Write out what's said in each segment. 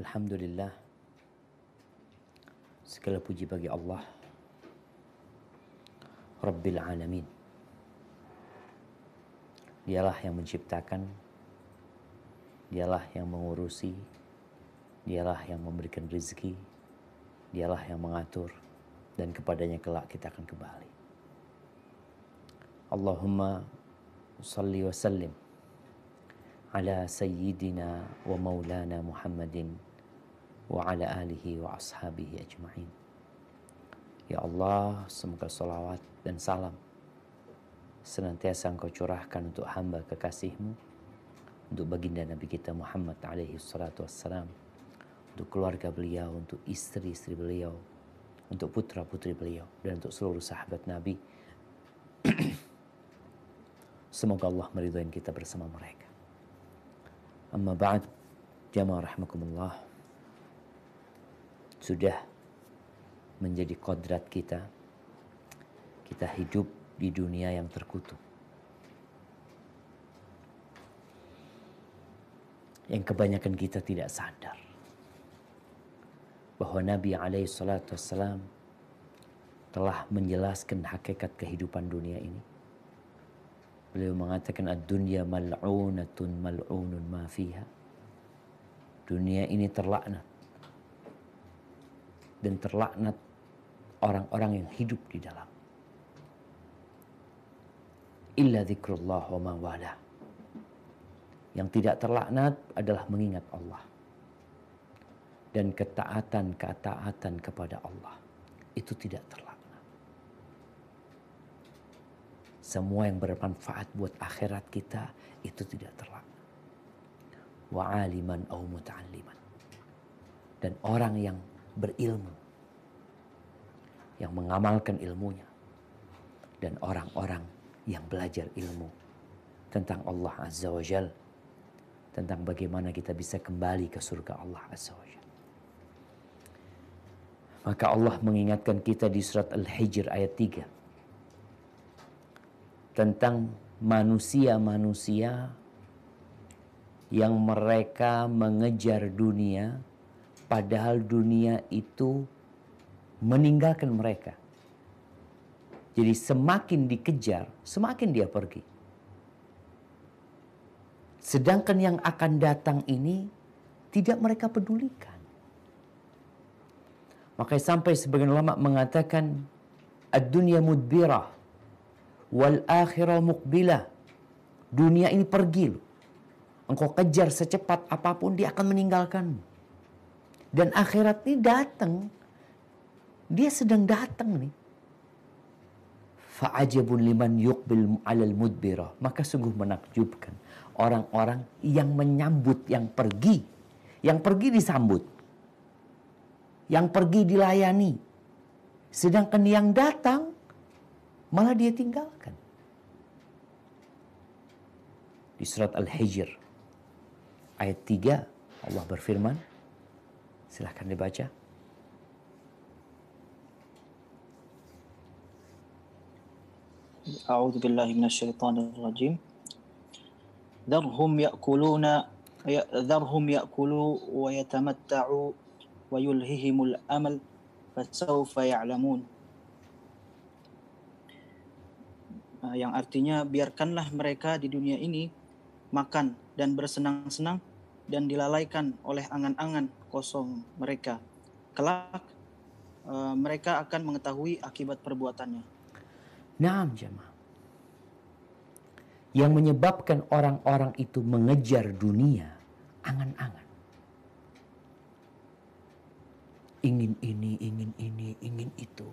Alhamdulillah, segala puji bagi Allah Rabbil Alamin. Dialah yang menciptakan, dialah yang mengurusi, dialah yang memberikan rezeki, dialah yang mengatur, dan kepadanya kelak kita akan kembali. Allahumma salli wa sallim ala sayyidina wa maulana Muhammadin wa ala alihi wa ashabihi ajma'in. Ya Allah, semoga salawat dan salam senantiasa Engkau curahkan untuk hamba kekasih-Mu, untuk baginda Nabi kita Muhammad alaihi salatu wassalam, untuk keluarga beliau, untuk istri-istri beliau, untuk putra-putri beliau, dan untuk seluruh sahabat Nabi. Semoga Allah meridhai kita bersama mereka. Amma ba'd, jamaah rahimakumullah. Sudah menjadi kodrat kita hidup di dunia yang terkutuk, yang kebanyakan kita tidak sadar bahwa Nabi alaihi salatu wassalam telah menjelaskan hakikat kehidupan dunia ini. Beliau mengatakan ad-dunya mal'unatun mal'unun ma fiha. Dunia ini terlaknat, dan terlaknat orang-orang yang hidup di dalam. Illa dzikrullah wa ma wala. Yang tidak terlaknat adalah mengingat Allah dan ketaatan kepada Allah. Itu tidak terlaknat. Semua yang bermanfaat buat akhirat kita itu tidak terlaknat. Wa aliman au muta'alliman. Dan orang yang berilmu, yang mengamalkan ilmunya, dan orang-orang yang belajar ilmu tentang Allah Azza wa Jal, tentang bagaimana kita bisa kembali ke surga Allah Azza wa Jal. Maka Allah mengingatkan kita di surat Al-Hijr ayat 3 tentang manusia-manusia yang mereka mengejar dunia, padahal dunia itu meninggalkan mereka. Jadi semakin dikejar, semakin dia pergi. Sedangkan yang akan datang ini tidak mereka pedulikan. Makanya sampai sebagian ulama mengatakan ad-dunya mudbirah wal akhirah muqbilah. Dunia ini pergi loh. Engkau kejar secepat apapun, dia akan meninggalkanmu. Dan akhirat ini datang. Dia sedang datang nih. Fa'ajabun liman yuqbil alal mudbirah. Maka sungguh menakjubkan orang-orang yang menyambut yang pergi. Yang pergi disambut. Yang pergi dilayani. Sedangkan yang datang malah dia tinggalkan. Di surat Al-Hijr ayat 3 Allah berfirman, silahkan dibaca. A'udzu billahi minasyaitonir rajim. Dharhum ya'kulu wa yatamatta'u wa yulhihimul amal fasawfa ya'lamun. Yang artinya biarkanlah mereka di dunia ini makan dan bersenang-senang dan dilalaikan oleh angan-angan kosong mereka. Kelak mereka akan mengetahui akibat perbuatannya. Naam jemaah. Yang menyebabkan orang-orang itu mengejar dunia, angan-angan. Ingin ini, ingin itu.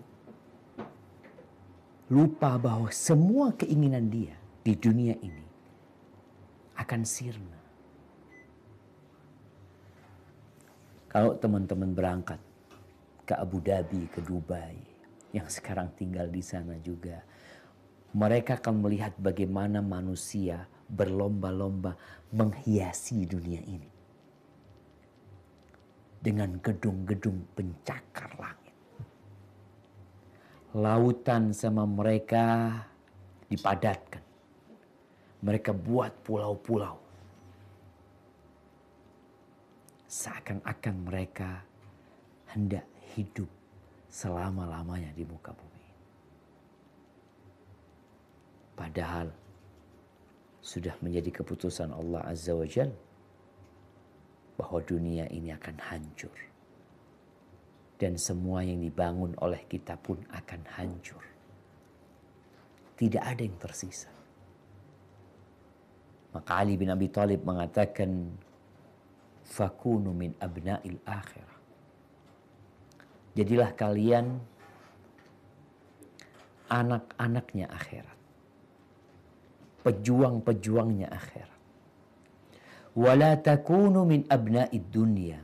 Lupa bahwa semua keinginan dia di dunia ini akan sirna. Kalau teman-teman berangkat ke Abu Dhabi, ke Dubai, yang sekarang tinggal di sana juga, mereka akan melihat bagaimana manusia berlomba-lomba menghiasi dunia ini dengan gedung-gedung pencakar langit. Lautan sama mereka dipadatkan. Mereka buat pulau-pulau. seakan-akan mereka hendak hidup selama-lamanya di muka bumi. Padahal sudah menjadi keputusan Allah Azza wa Jalla bahwa dunia ini akan hancur. Dan semua yang dibangun oleh kita pun akan hancur. Tidak ada yang tersisa. Maka Ali bin Abi Thalib mengatakan, fakunu min abna'il akhirah. Jadilah kalian anak-anaknya akhirat. Pejuang-pejuangnya akhirat. Wala takunu min abna'id dunya.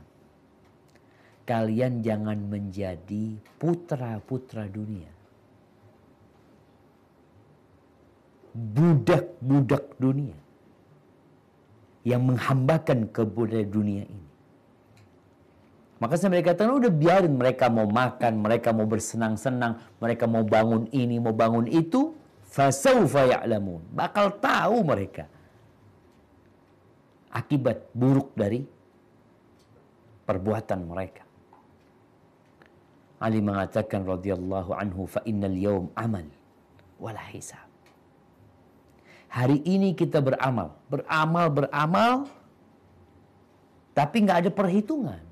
Kalian jangan menjadi putra-putra dunia. Budak-budak dunia. Yang menghambakan kepada dunia ini. Maka mereka katakan, udah biarin mereka mau makan, mereka mau bersenang-senang, mereka mau bangun ini, mau bangun itu. Fasawfa ya'lamun. Bakal tahu mereka akibat buruk dari perbuatan mereka. Ali mengatakan radhiyallahu anhu, fa innal yawm amal wala hisab. Hari ini kita beramal, tapi nggak ada perhitungan.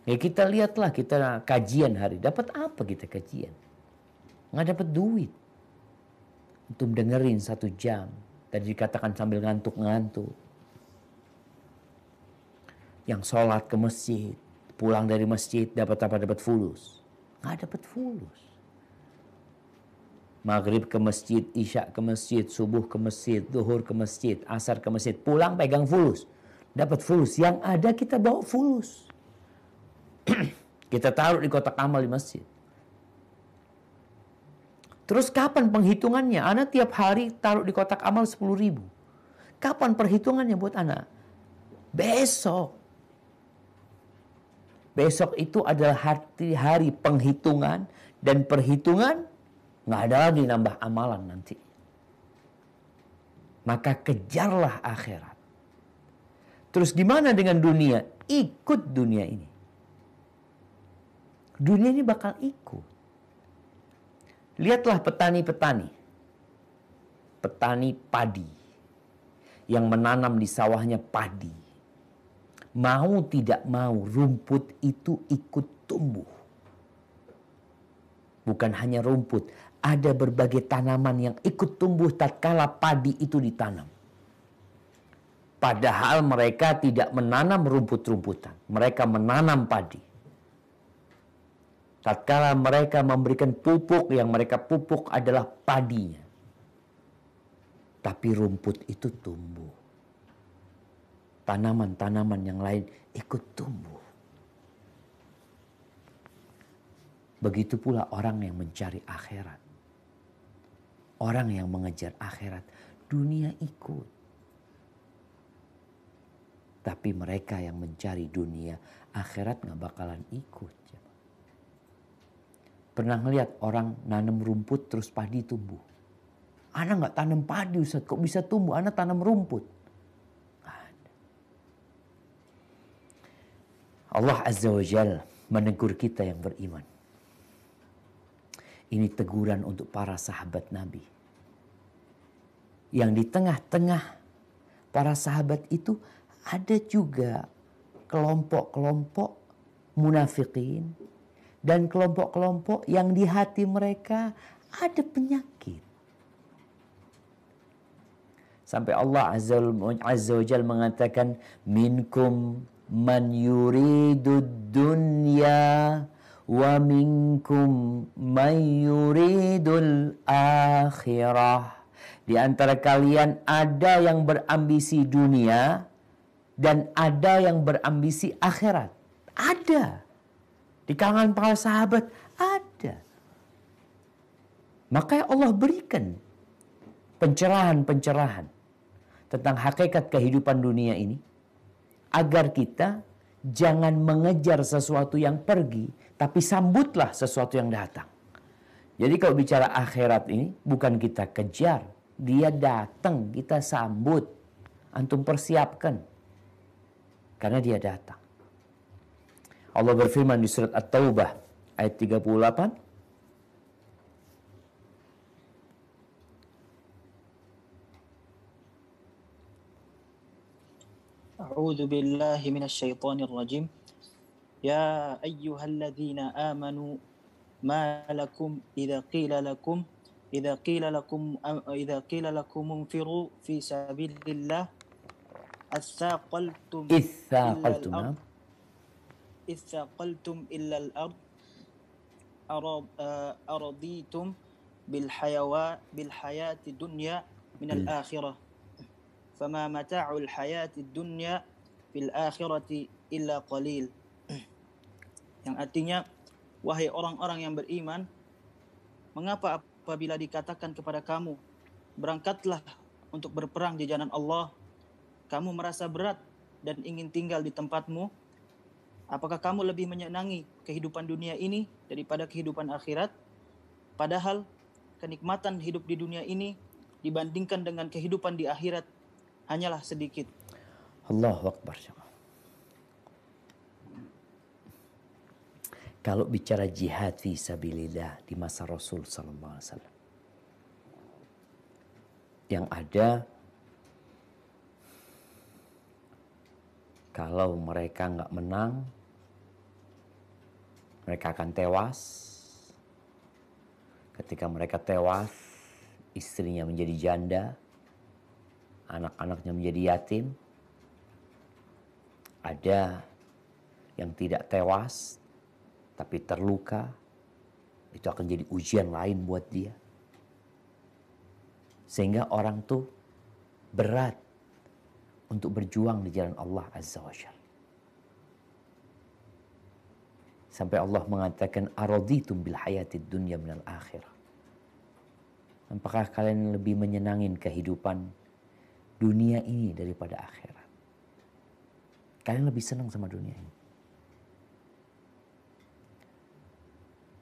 Ya kita lihatlah, kita kajian hari, dapat apa kita kajian? Nggak dapat duit. Untuk dengerin 1 jam. Tadi dikatakan sambil ngantuk-ngantuk. Yang sholat ke masjid, pulang dari masjid dapat apa? Dapat fulus. Nggak dapat fulus. Maghrib ke masjid, isya ke masjid, subuh ke masjid, zuhur ke masjid, asar ke masjid. Pulang pegang fulus. Dapat fulus. Yang ada kita bawa fulus. Kita taruh di kotak amal di masjid. Terus kapan penghitungannya? Anak tiap hari taruh di kotak amal 10.000. Kapan perhitungannya buat anak? Besok. Besok itu adalah hari penghitungan. Dan perhitungan nggak ada lagi nambah amalan nanti. Maka kejarlah akhirat. Terus gimana dengan dunia? Ikut dunia ini. Dunia ini bakal ikut. Lihatlah petani-petani. Petani padi. Yang menanam di sawahnya padi. Mau tidak mau rumput itu ikut tumbuh. Bukan hanya rumput. Ada berbagai tanaman yang ikut tumbuh tatkala padi itu ditanam. Padahal mereka tidak menanam rumput-rumputan. Mereka menanam padi. Tatkala mereka memberikan pupuk, yang mereka pupuk adalah padinya. Tapi rumput itu tumbuh. Tanaman-tanaman yang lain ikut tumbuh. Begitu pula orang yang mencari akhirat. Orang yang mengejar akhirat. Dunia ikut. Tapi mereka yang mencari dunia, akhirat gak bakalan ikut. Pernah ngeliat orang nanam rumput terus padi tumbuh? Anak nggak tanam padi, Ustaz, kok bisa tumbuh? Anak tanam rumput. Nggak ada. Allah Azza wa Jalla menegur kita yang beriman. Ini teguran untuk para sahabat Nabi. Yang di tengah-tengah para sahabat itu ada juga kelompok-kelompok munafikin. Dan kelompok-kelompok yang di hati mereka ada penyakit. Sampai Allah Azza wa Jalla mengatakan, minkum man yuridud dunya wa minkum man yuridul akhirah. Di antara kalian ada yang berambisi dunia dan ada yang berambisi akhirat. Ada. Di kalangan para sahabat ada. Maka Allah berikan pencerahan-pencerahan tentang hakikat kehidupan dunia ini. Agar kita jangan mengejar sesuatu yang pergi, tapi sambutlah sesuatu yang datang. Jadi kalau bicara akhirat ini bukan kita kejar. Dia datang, kita sambut. Antum persiapkan. karena dia datang. Allah berfirman di surat At-Taubah ayat 38, A'udzu billahi minasyaitonir rajim. Ya ayyuhalladzina amanu ma lakum idza qila lakum unfiru fi sabilillah athaqaltum illa itsaqaltum. al-ard ithaqaltum illa al-ard araditum bil hayati dunya min al-akhirah fama mata'ul hayati dunya fil akhirati illa qalil. Yang artinya, wahai orang-orang yang beriman, mengapa apabila dikatakan kepada kamu, berangkatlah untuk berperang di jalan Allah, kamu merasa berat dan ingin tinggal di tempatmu? Apakah kamu lebih menyenangi kehidupan dunia ini daripada kehidupan akhirat? Padahal kenikmatan hidup di dunia ini dibandingkan dengan kehidupan di akhirat hanyalah sedikit. Allahu Akbar. Kalau bicara jihad fi sabilillah di masa Rasul sallallahu alaihi wasallam, yang ada kalau mereka nggak menang, mereka akan tewas. Ketika mereka tewas, istrinya menjadi janda, anak-anaknya menjadi yatim. Ada yang tidak tewas tapi terluka, itu akan jadi ujian lain buat dia. Sehingga orang tuh berat untuk berjuang di jalan Allah Azza wa Jalla. Sampai Allah mengatakan araditum bil hayatid dunya minal akhirah. Apakah kalian lebih menyenangin kehidupan dunia ini daripada akhirat? Kalian lebih senang sama dunia ini.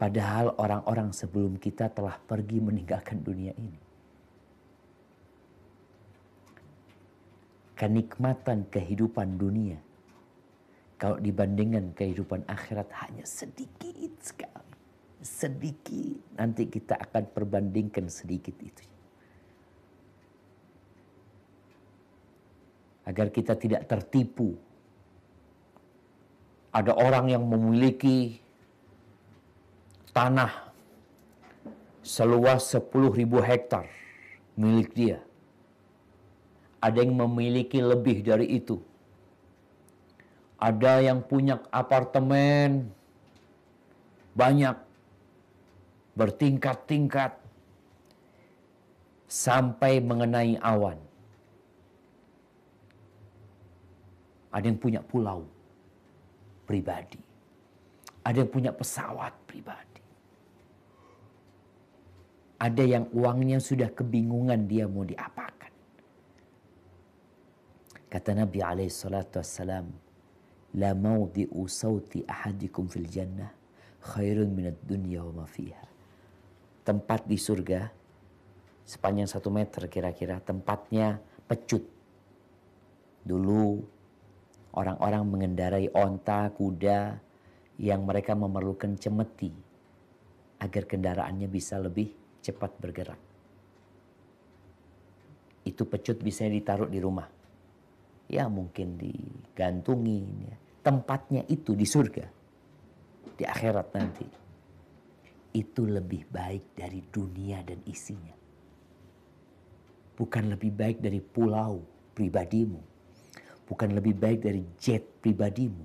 Padahal orang-orang sebelum kita telah pergi meninggalkan dunia ini. Kenikmatan kehidupan dunia, kalau dibandingkan kehidupan akhirat, hanya sedikit sekali. Sedikit. Nanti kita akan perbandingkan sedikit itu. Agar kita tidak tertipu. Ada orang yang memiliki tanah seluas 10.000 hektar milik dia. Ada yang memiliki lebih dari itu. Ada yang punya apartemen banyak, bertingkat-tingkat, sampai mengenai awan. Ada yang punya pulau pribadi. Ada yang punya pesawat pribadi. Ada yang uangnya sudah kebingungan dia mau diapakan. Kata Nabi SAW, la mawdi'u sawti ahadikum fil jannah khairun minad dunya wa ma fiha. Tempat di surga sepanjang 1 meter kira-kira, tempatnya pecut. Dulu orang-orang mengendarai onta, kuda yang mereka memerlukan cemeti agar kendaraannya bisa lebih cepat bergerak. Itu pecut bisa ditaruh di rumah. Ya mungkin digantungin. Ya. Tempatnya itu di surga. Di akhirat nanti. Itu lebih baik dari dunia dan isinya. Bukan lebih baik dari pulau pribadimu. Bukan lebih baik dari jet pribadimu.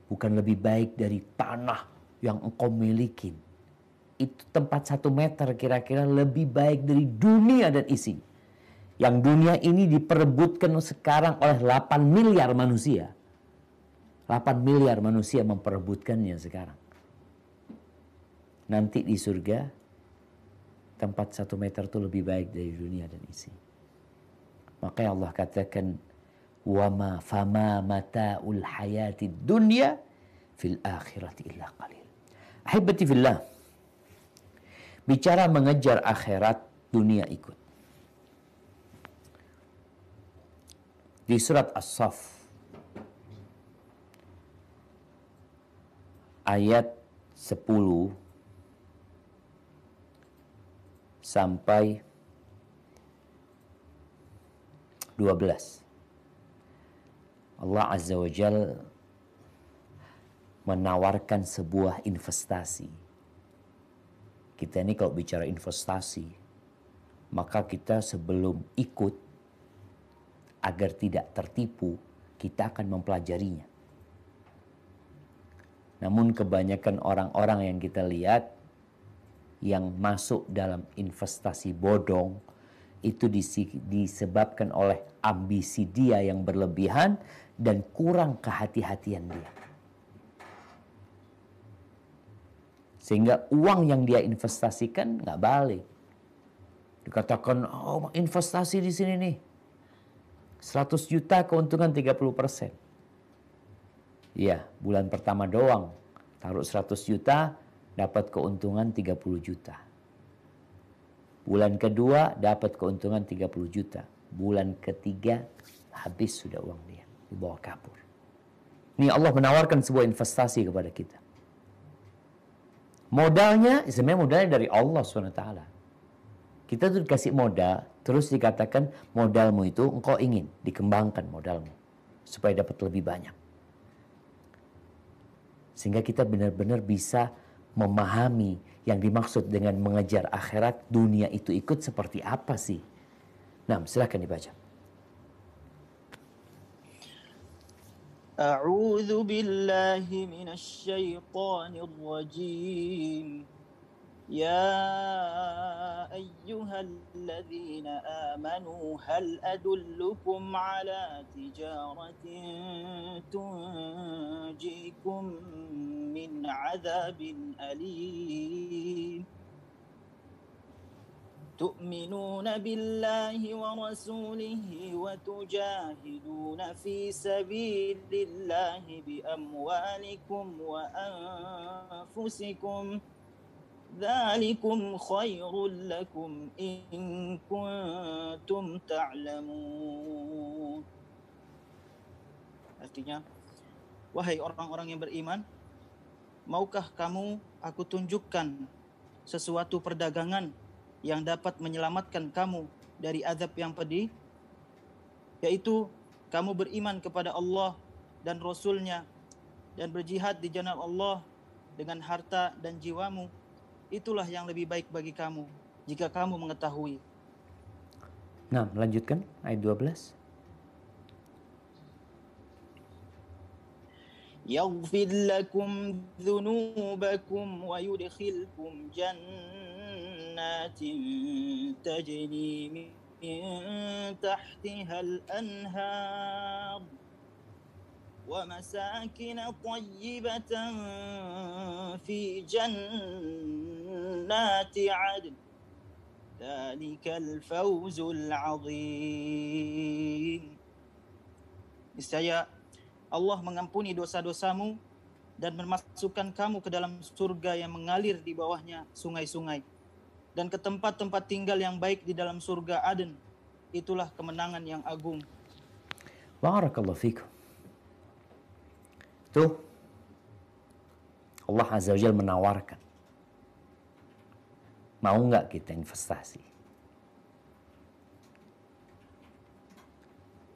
Bukan lebih baik dari tanah yang engkau milikin. Itu tempat 1 meter kira-kira lebih baik dari dunia dan isi. Yang dunia ini diperebutkan sekarang oleh 8 miliar manusia. 8 miliar manusia memperebutkannya sekarang. Nanti di surga, tempat 1 meter itu lebih baik dari dunia dan isi. Makanya Allah katakan, وَمَا فَمَا مَتَاءُ الْحَيَاةِ الدُّنْيَا فِي الْآخِرَةِ إِلَّا قَلِيلٌ. Ahibati fillah. Bicara mengejar akhirat, dunia ikut. Di surat As-Saff ayat 10 sampai 12. Allah Azza wa Jal menawarkan sebuah investasi. Kita ini kalau bicara investasi, maka kita sebelum ikut, agar tidak tertipu, kita akan mempelajarinya. Namun kebanyakan orang-orang yang kita lihat yang masuk dalam investasi bodong itu disebabkan oleh ambisi dia yang berlebihan dan kurang kehati-hatian dia. Sehingga uang yang dia investasikan nggak balik. Dikatakan, oh investasi di sini nih, 100 juta keuntungan 30%. Iya, bulan pertama doang. Taruh 100 juta, dapat keuntungan 30 juta. Bulan kedua, dapat keuntungan 30 juta. Bulan ketiga, habis sudah uang dia. Dibawa kabur. Ini Allah menawarkan sebuah investasi kepada kita. Modalnya, sebenarnya modalnya dari Allah SWT. Kita tuh dikasih modal, terus dikatakan modalmu itu engkau ingin dikembangkan modalmu supaya dapat lebih banyak. Sehingga kita benar-benar bisa memahami yang dimaksud dengan mengejar akhirat, dunia itu ikut seperti apa sih? Nah, silakan dibaca. A'udzu billahi minasy syaithanir rajim. يا أيها الذين آمنوا هل أدلكم على تجارة تنجيكم من عذاب أليم تؤمنون بالله ورسوله وتجاهدون في سبيل الله بأموالكم وأنفسكم ذلكم خير لكم إن كنتم تعلمون. Artinya, wahai orang-orang yang beriman, maukah kamu aku tunjukkan sesuatu perdagangan yang dapat menyelamatkan kamu dari azab yang pedih? Yaitu kamu beriman kepada Allah dan Rasul-Nya dan berjihad di jalan Allah dengan harta dan jiwamu. Itulah yang lebih baik bagi kamu jika kamu mengetahui. Nah, melanjutkan ayat 12. يغفر لكم ذنوبكم ويدخلكم جنات تجري من تحتها الأنهار ومساكن طيبة في جنات عدن ذلك الفوز العظيم. Niscaya Allah mengampuni dosa-dosamu dan memasukkan kamu ke dalam surga yang mengalir di bawahnya sungai-sungai dan ke tempat-tempat tinggal yang baik di dalam surga Aden. Itulah kemenangan yang agung. Barakallahu fikum. Tuh, Allah Azza wa Jalla menawarkan. Mau nggak kita investasi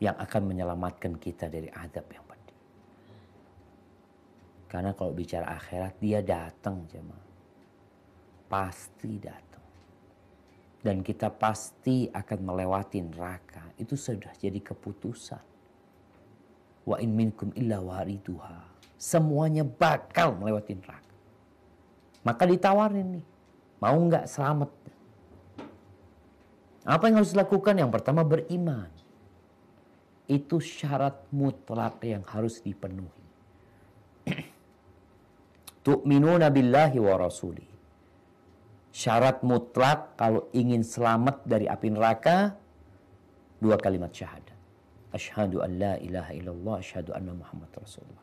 yang akan menyelamatkan kita dari azab yang pedih? Karena kalau bicara akhirat, dia datang jemaah. Pasti datang. Dan kita pasti akan melewati neraka. Itu sudah jadi keputusan. Wa in minkum illa wariduha. Semuanya bakal melewati neraka. Maka ditawarin nih. Mau nggak selamat? Apa yang harus dilakukan? Yang pertama beriman. Itu syarat mutlak yang harus dipenuhi. Tu'minuna billahi wa rasuli. Syarat mutlak kalau ingin selamat dari api neraka, 2 kalimat syahadat. Asyhadu an la ilaha illallah, asyhadu anna Muhammad Rasulullah.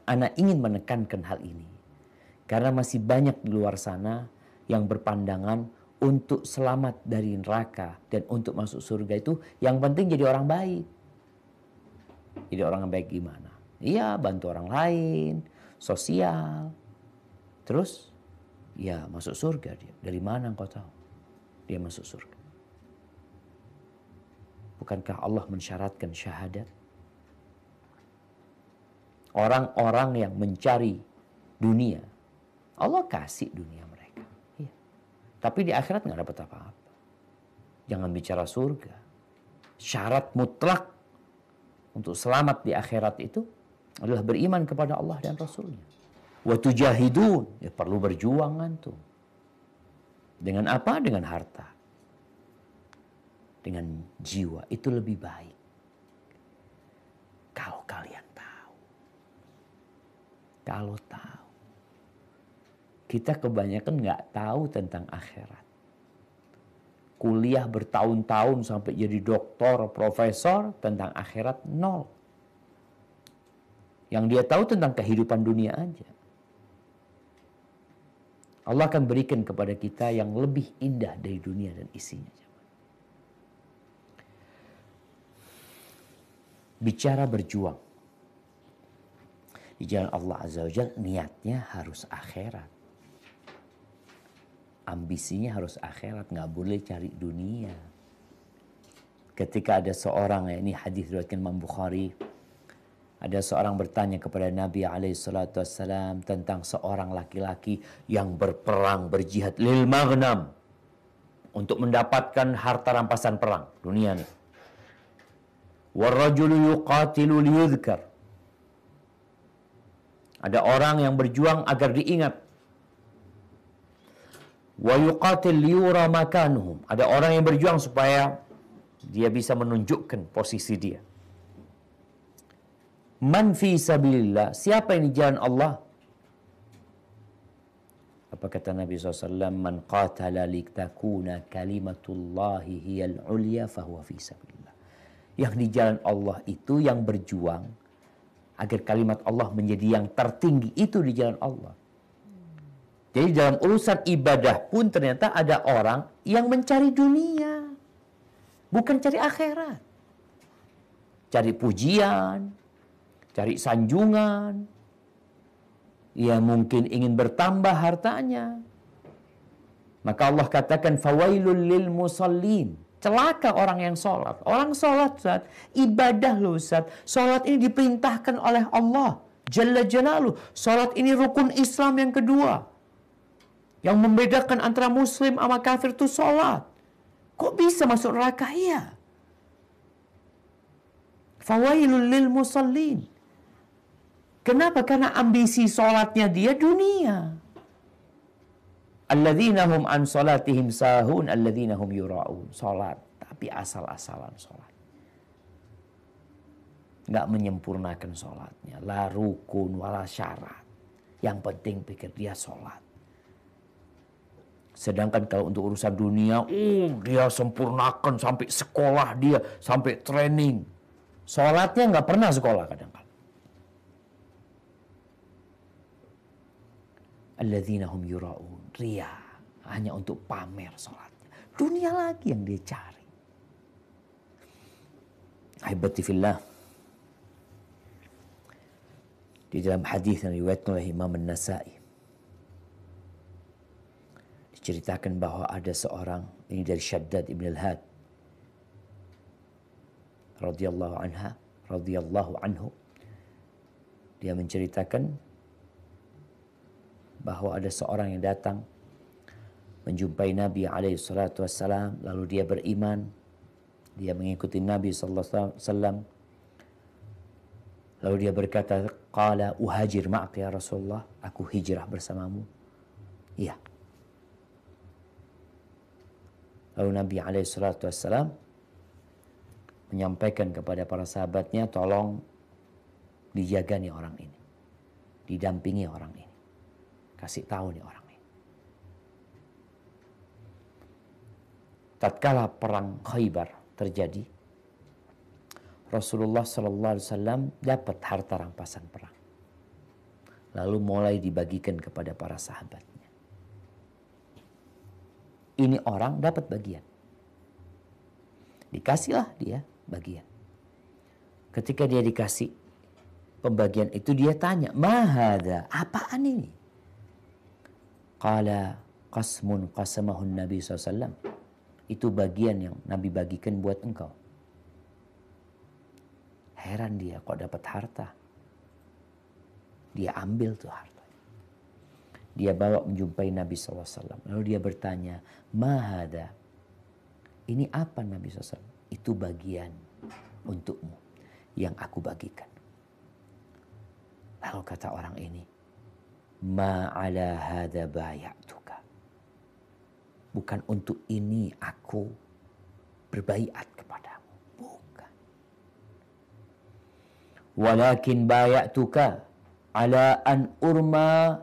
Ana ingin menekankan hal ini. Karena masih banyak di luar sana yang berpandangan untuk selamat dari neraka dan untuk masuk surga itu yang penting jadi orang baik. Jadi orang baik gimana? Iya, bantu orang lain, sosial. Terus, ya masuk surga dia. Dari mana engkau tahu dia masuk surga? Bukankah Allah mensyaratkan syahadat? Orang-orang yang mencari dunia, Allah kasih dunia mereka. Iya. Tapi di akhirat nggak dapat apa-apa. Jangan bicara surga. Syarat mutlak untuk selamat di akhirat itu adalah beriman kepada Allah dan Rasulnya. Wa tujahidun, ya perlu berjuang antum. Dengan apa? Dengan harta. Dengan jiwa. Itu lebih baik. Kalau kalian tahu. Kalau tahu. Kita kebanyakan nggak tahu tentang akhirat. Kuliah bertahun-tahun sampai jadi doktor, profesor, tentang akhirat nol. Yang dia tahu tentang kehidupan dunia aja. Allah akan berikan kepada kita yang lebih indah dari dunia dan isinya. Bicara berjuang di jalan Allah Azza wa Jalla, niatnya harus akhirat. Ambisinya harus akhirat, nggak boleh cari dunia. Ketika ada seorang, ini hadis riwayat Imam Bukhari, ada seorang bertanya kepada Nabi SAW tentang seorang laki-laki yang berperang, berjihad lil maghnam, untuk mendapatkan harta rampasan perang dunia nih. Warrajulu yuqatilu liyudhkar. Ada orang yang berjuang agar diingat. Wa yuqatil liyura makanuhum. Ada orang yang berjuang supaya dia bisa menunjukkan posisi dia. Man fi sabilillah, siapa yang di jalan Allah? Apa kata Nabi SAW? Man qatala litakuna kalimatullahi hiyal ulya fahuwa fi sabilillah. Yang di jalan Allah itu yang berjuang agar kalimat Allah menjadi yang tertinggi, itu di jalan Allah. Jadi dalam urusan ibadah pun ternyata ada orang yang mencari dunia, bukan cari akhirat. Cari pujian, cari sanjungan. Ia mungkin ingin bertambah hartanya. Maka Allah katakan fawailul lil musallin. Celaka orang yang sholat. Orang sholat, Ustaz, ibadah loh, Ustaz. Sholat ini diperintahkan oleh Allah Jalla Jalaluh. Sholat ini rukun Islam yang kedua. Yang membedakan antara muslim sama kafir itu sholat. Kok bisa masuk neraka? Iya. Fawailul lil musallin. Kenapa? Karena ambisi sholatnya dia dunia. Alladzina hum an sholatihim sahun, alladzina hum yura'un. Sholat, tapi asal-asalan sholat. Nggak menyempurnakan sholatnya. La rukun wala syarat. Yang penting pikir dia sholat. Sedangkan kalau untuk urusan dunia, dia sempurnakan sampai sekolah dia, sampai training. Sholatnya nggak pernah sekolah kadang-kadang. Alladzina hum yura'un. Ria. Hanya untuk pamer sholatnya. Dunia lagi yang dia cari. Ahibati fillah. Di dalam hadis yang diriwayatkan oleh Imam An-Nasa'i, diceritakan bahwa ada seorang, ini dari Shaddad ibn al-Had radhiyallahu anhu, dia menceritakan bahwa ada seorang yang datang menjumpai Nabi SAW, lalu dia beriman, dia mengikuti Nabi SAW, lalu dia berkata, qala uhajir ma'ak ya Rasulullah, aku hijrah bersamamu. Iya. Lalu Nabi SAW menyampaikan kepada para sahabatnya, tolong dijaga nih orang ini, didampingi orang ini, kasih tahu nih orang ini. Tatkala perang Khaybar terjadi, Rasulullah SAW dapat harta rampasan perang, lalu mulai dibagikan kepada para sahabatnya. Ini orang dapat bagian, dikasihlah dia bagian. Ketika dia dikasih, pembagian itu dia tanya, "Ma hadza? Apaan ini?" Qala qasmun qasamahun Nabi SAW. Itu bagian yang Nabi bagikan buat engkau. Heran dia kok dapat harta. Dia ambil tuh harta. Dia bawa menjumpai Nabi SAW. Lalu dia bertanya, "Ma hadza?" Ini apa Nabi SAW? Itu bagian untukmu yang aku bagikan. Lalu kata orang ini, "Ma ala hadza bay'atuka." Bukan untuk ini aku berbaiat kepadamu. Bukan. Walakin bay'atuka ala an urma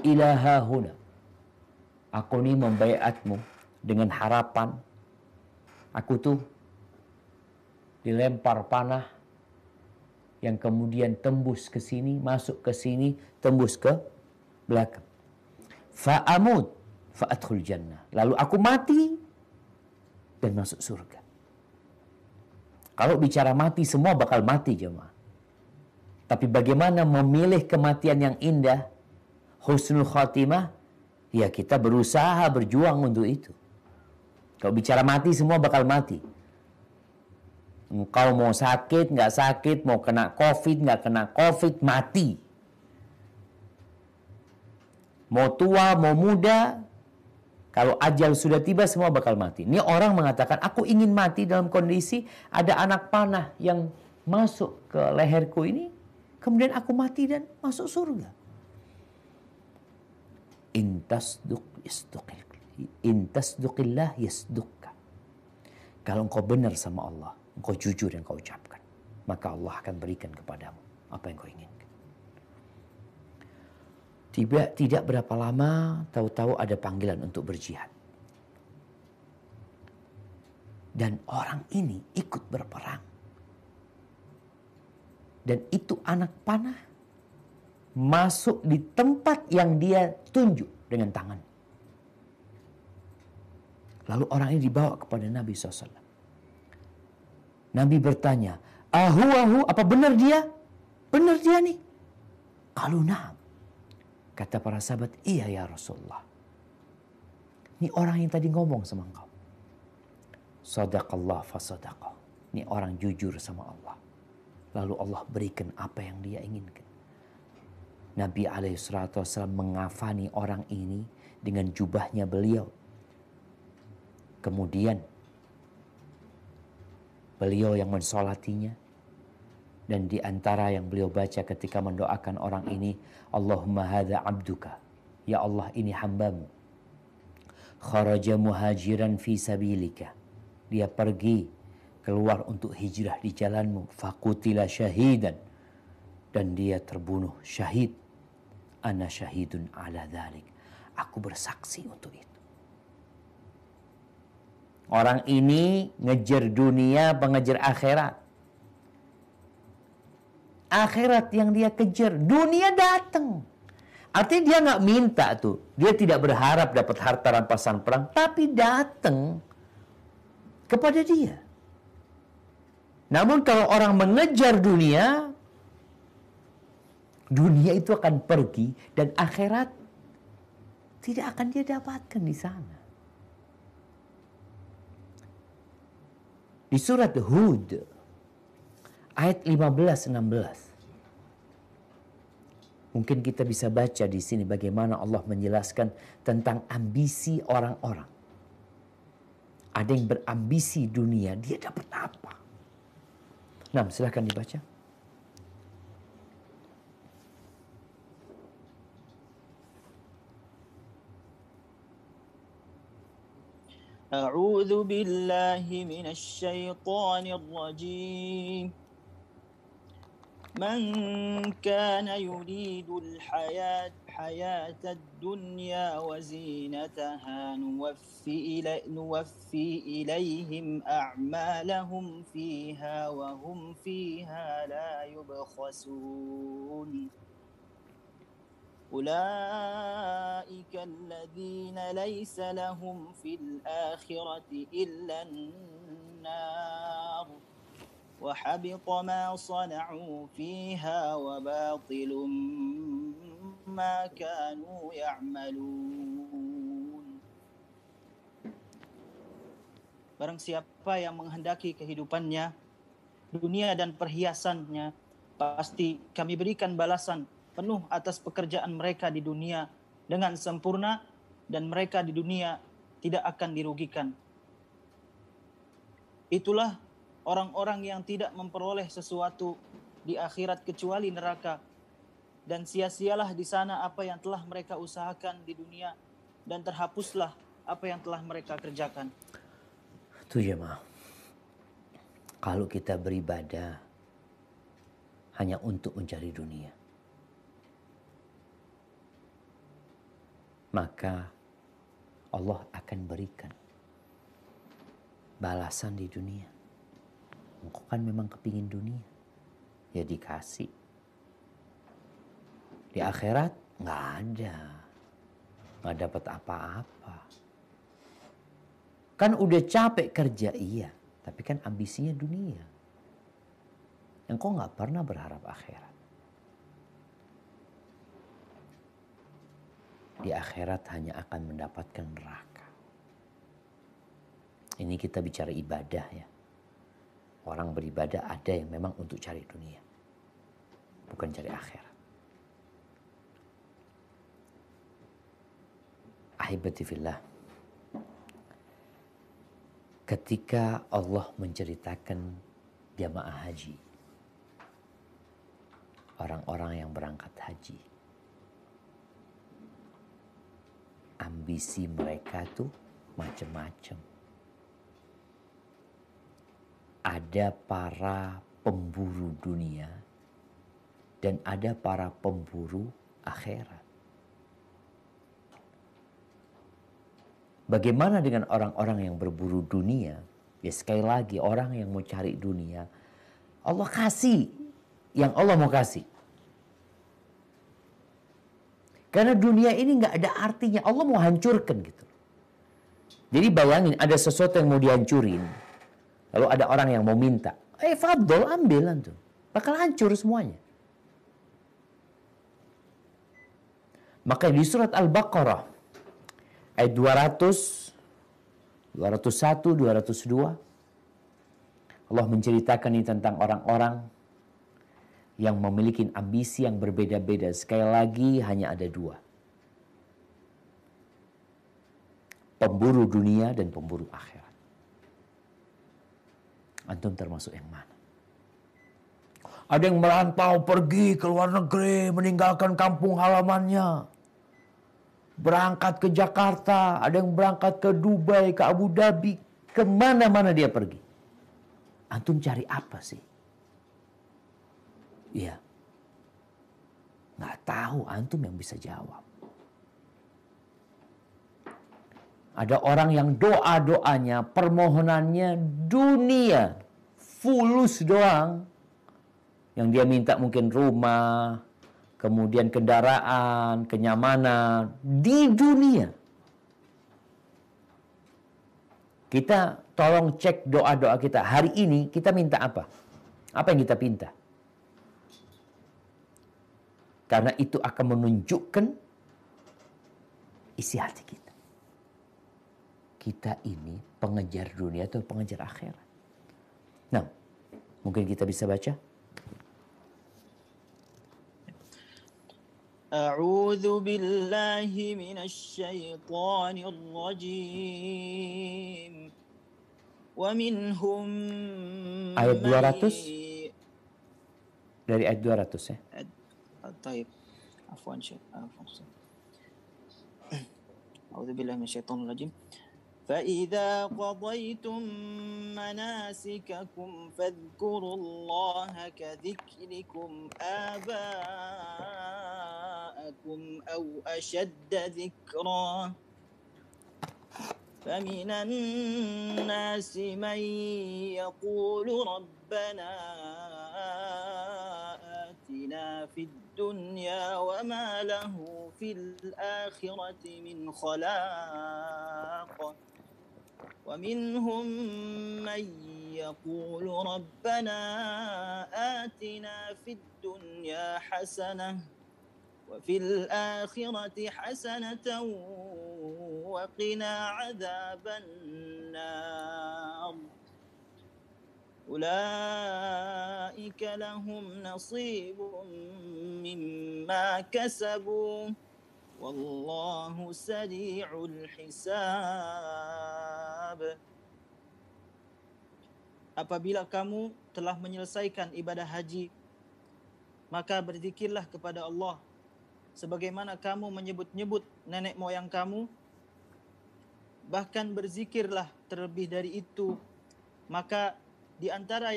ilaha huna. Aku ni membaiatmu dengan harapan aku tuh dilempar panah yang kemudian tembus ke sini, masuk ke sini, tembus ke belakang. Fa'amut fa'adkhul jannah. Lalu aku mati dan masuk surga. Kalau bicara mati, semua bakal mati jemaah. Tapi bagaimana memilih kematian yang indah, husnul khatimah, ya kita berusaha berjuang untuk itu. Kalau bicara mati, semua bakal mati. Engkau mau sakit, nggak sakit, mau kena COVID, nggak kena COVID, mati. Mau tua, mau muda, kalau ajal sudah tiba, semua bakal mati. Ini orang mengatakan, aku ingin mati dalam kondisi ada anak panah yang masuk ke leherku ini, kemudian aku mati dan masuk surga. Intasduqillah yasduqka. Kalau engkau benar sama Allah, engkau jujur yang kau ucapkan, maka Allah akan berikan kepadamu apa yang kau inginkan. Tidak berapa lama, tahu-tahu ada panggilan untuk berjihad. Dan orang ini ikut berperang. Dan itu anak panah masuk di tempat yang dia tunjuk dengan tangan. Lalu orang ini dibawa kepada Nabi SAW. Nabi bertanya, ahu, apa benar dia? Benar dia nih? Kalau na'am. Kata para sahabat, iya ya Rasulullah. Ini orang yang tadi ngomong sama engkau. Sadaqallah fasadaqah. Ini orang jujur sama Allah. Lalu Allah berikan apa yang dia inginkan. Nabi SAW mengafani orang ini dengan jubahnya beliau. Kemudian beliau yang mensolatinya. Dan di antara yang beliau baca ketika mendoakan orang ini, Allahumma hadza abduka. Ya Allah, ini hambamu. Kharaja muhajiran fi sabilika. Dia pergi keluar untuk hijrah di jalanmu. Faqutila syahidan. Dan dia terbunuh syahid. Ana syahidun ala dhalik. Aku bersaksi untuk itu. Orang ini ngejar dunia, pengejar akhirat. Akhirat yang dia kejar, dunia datang. Artinya dia nggak minta tuh. Dia tidak berharap dapat harta rampasan perang, tapi datang kepada dia. Namun kalau orang mengejar dunia, dunia itu akan pergi dan akhirat tidak akan dia dapatkan di sana. Di surat Hud ayat 15-16. Mungkin kita bisa baca di sini bagaimana Allah menjelaskan tentang ambisi orang-orang. Ada yang berambisi dunia, dia dapat apa? Nah, silahkan dibaca. أعوذ بالله من الشيطان الرجيم من كان يريد حياة الدنيا وزينتها نوفي إليهم أعمالهم فيها وهم فيها لا يبخسون أولئك الذين ليس لهم في الآخرة إلا النار وحبط ما صنعوا فيها وباطل ما كانوا يعملون. Barang siapa yang menghendaki kehidupannya, dunia dan perhiasannya, pasti kami berikan balasan penuh atas pekerjaan mereka di dunia dengan sempurna, dan mereka di dunia tidak akan dirugikan. Itulah orang-orang yang tidak memperoleh sesuatu di akhirat kecuali neraka, dan sia-sialah di sana apa yang telah mereka usahakan di dunia, dan terhapuslah apa yang telah mereka kerjakan. Itu jemaah. Kalau kita beribadah hanya untuk mencari dunia, maka Allah akan berikan balasan di dunia. Engkau kan memang kepingin dunia, ya dikasih. Di akhirat nggak ada, nggak dapat apa-apa. Kan udah capek kerja, iya, tapi kan ambisinya dunia. Engkau nggak pernah berharap akhirat. Di akhirat hanya akan mendapatkan neraka. Ini kita bicara ibadah ya. Orang beribadah ada yang memang untuk cari dunia, bukan cari akhirat. Ahibati fillah. Ketika Allah menceritakan jamaah haji, orang-orang yang berangkat haji, ambisi mereka tuh macam-macam. Ada para pemburu dunia dan ada para pemburu akhirat. Bagaimana dengan orang-orang yang berburu dunia? Ya sekali lagi, orang yang mau cari dunia, Allah kasih yang Allah mau kasih. Karena dunia ini nggak ada artinya, Allah mau hancurkan gitu. Jadi bayangin ada sesuatu yang mau dihancurin, lalu ada orang yang mau minta, fadol ambil antum, bakal hancur semuanya. Maka di surat Al-Baqarah ayat 200, 201, 202 Allah menceritakan ini tentang orang-orang yang memiliki ambisi yang berbeda-beda. Sekali lagi hanya ada dua. Pemburu dunia dan pemburu akhirat. Antum termasuk yang mana? Ada yang merantau pergi ke luar negeri, meninggalkan kampung halamannya. Berangkat ke Jakarta, ada yang berangkat ke Dubai, ke Abu Dhabi, kemana-mana dia pergi. Antum cari apa sih? Iya, nggak tahu, antum yang bisa jawab. Ada orang yang doa-doanya, permohonannya dunia, fulus doang. Yang dia minta mungkin rumah, kemudian kendaraan, kenyamanan di dunia. Kita tolong cek doa-doa kita. Hari ini kita minta apa? Apa yang kita minta? Karena itu akan menunjukkan isi hati kita. Kita ini pengejar dunia atau pengejar akhirat? Nah, mungkin kita bisa baca. أعوذ بالله من الشيطان الرجيم ومنهم Ayat 200 dari ayat 200 ya. طيب عفوا أعوذ بالله من الشيطان الرجيم فإذا قضيتم مناسككم فاذكروا الله كذكركم آباءكم أو أشد ذكرا فمن الناس من يقول ربنا آتنا في الدنيا وما له في الآخرة من خلاق ومنهم من يقول ربنا آتنا في الدنيا حسنة وفي الآخرة حسنة وقنا عذاب النار أولئك لهم نصيب مما كسبوا والله سريع الحساب. Apabila kamu telah menyelesaikan ibadah haji, maka berzikirlah kepada Allah sebagaimana kamu menyebut-nyebut nenek moyang kamu, bahkan berzikirlah terlebih dari itu. Maka di antara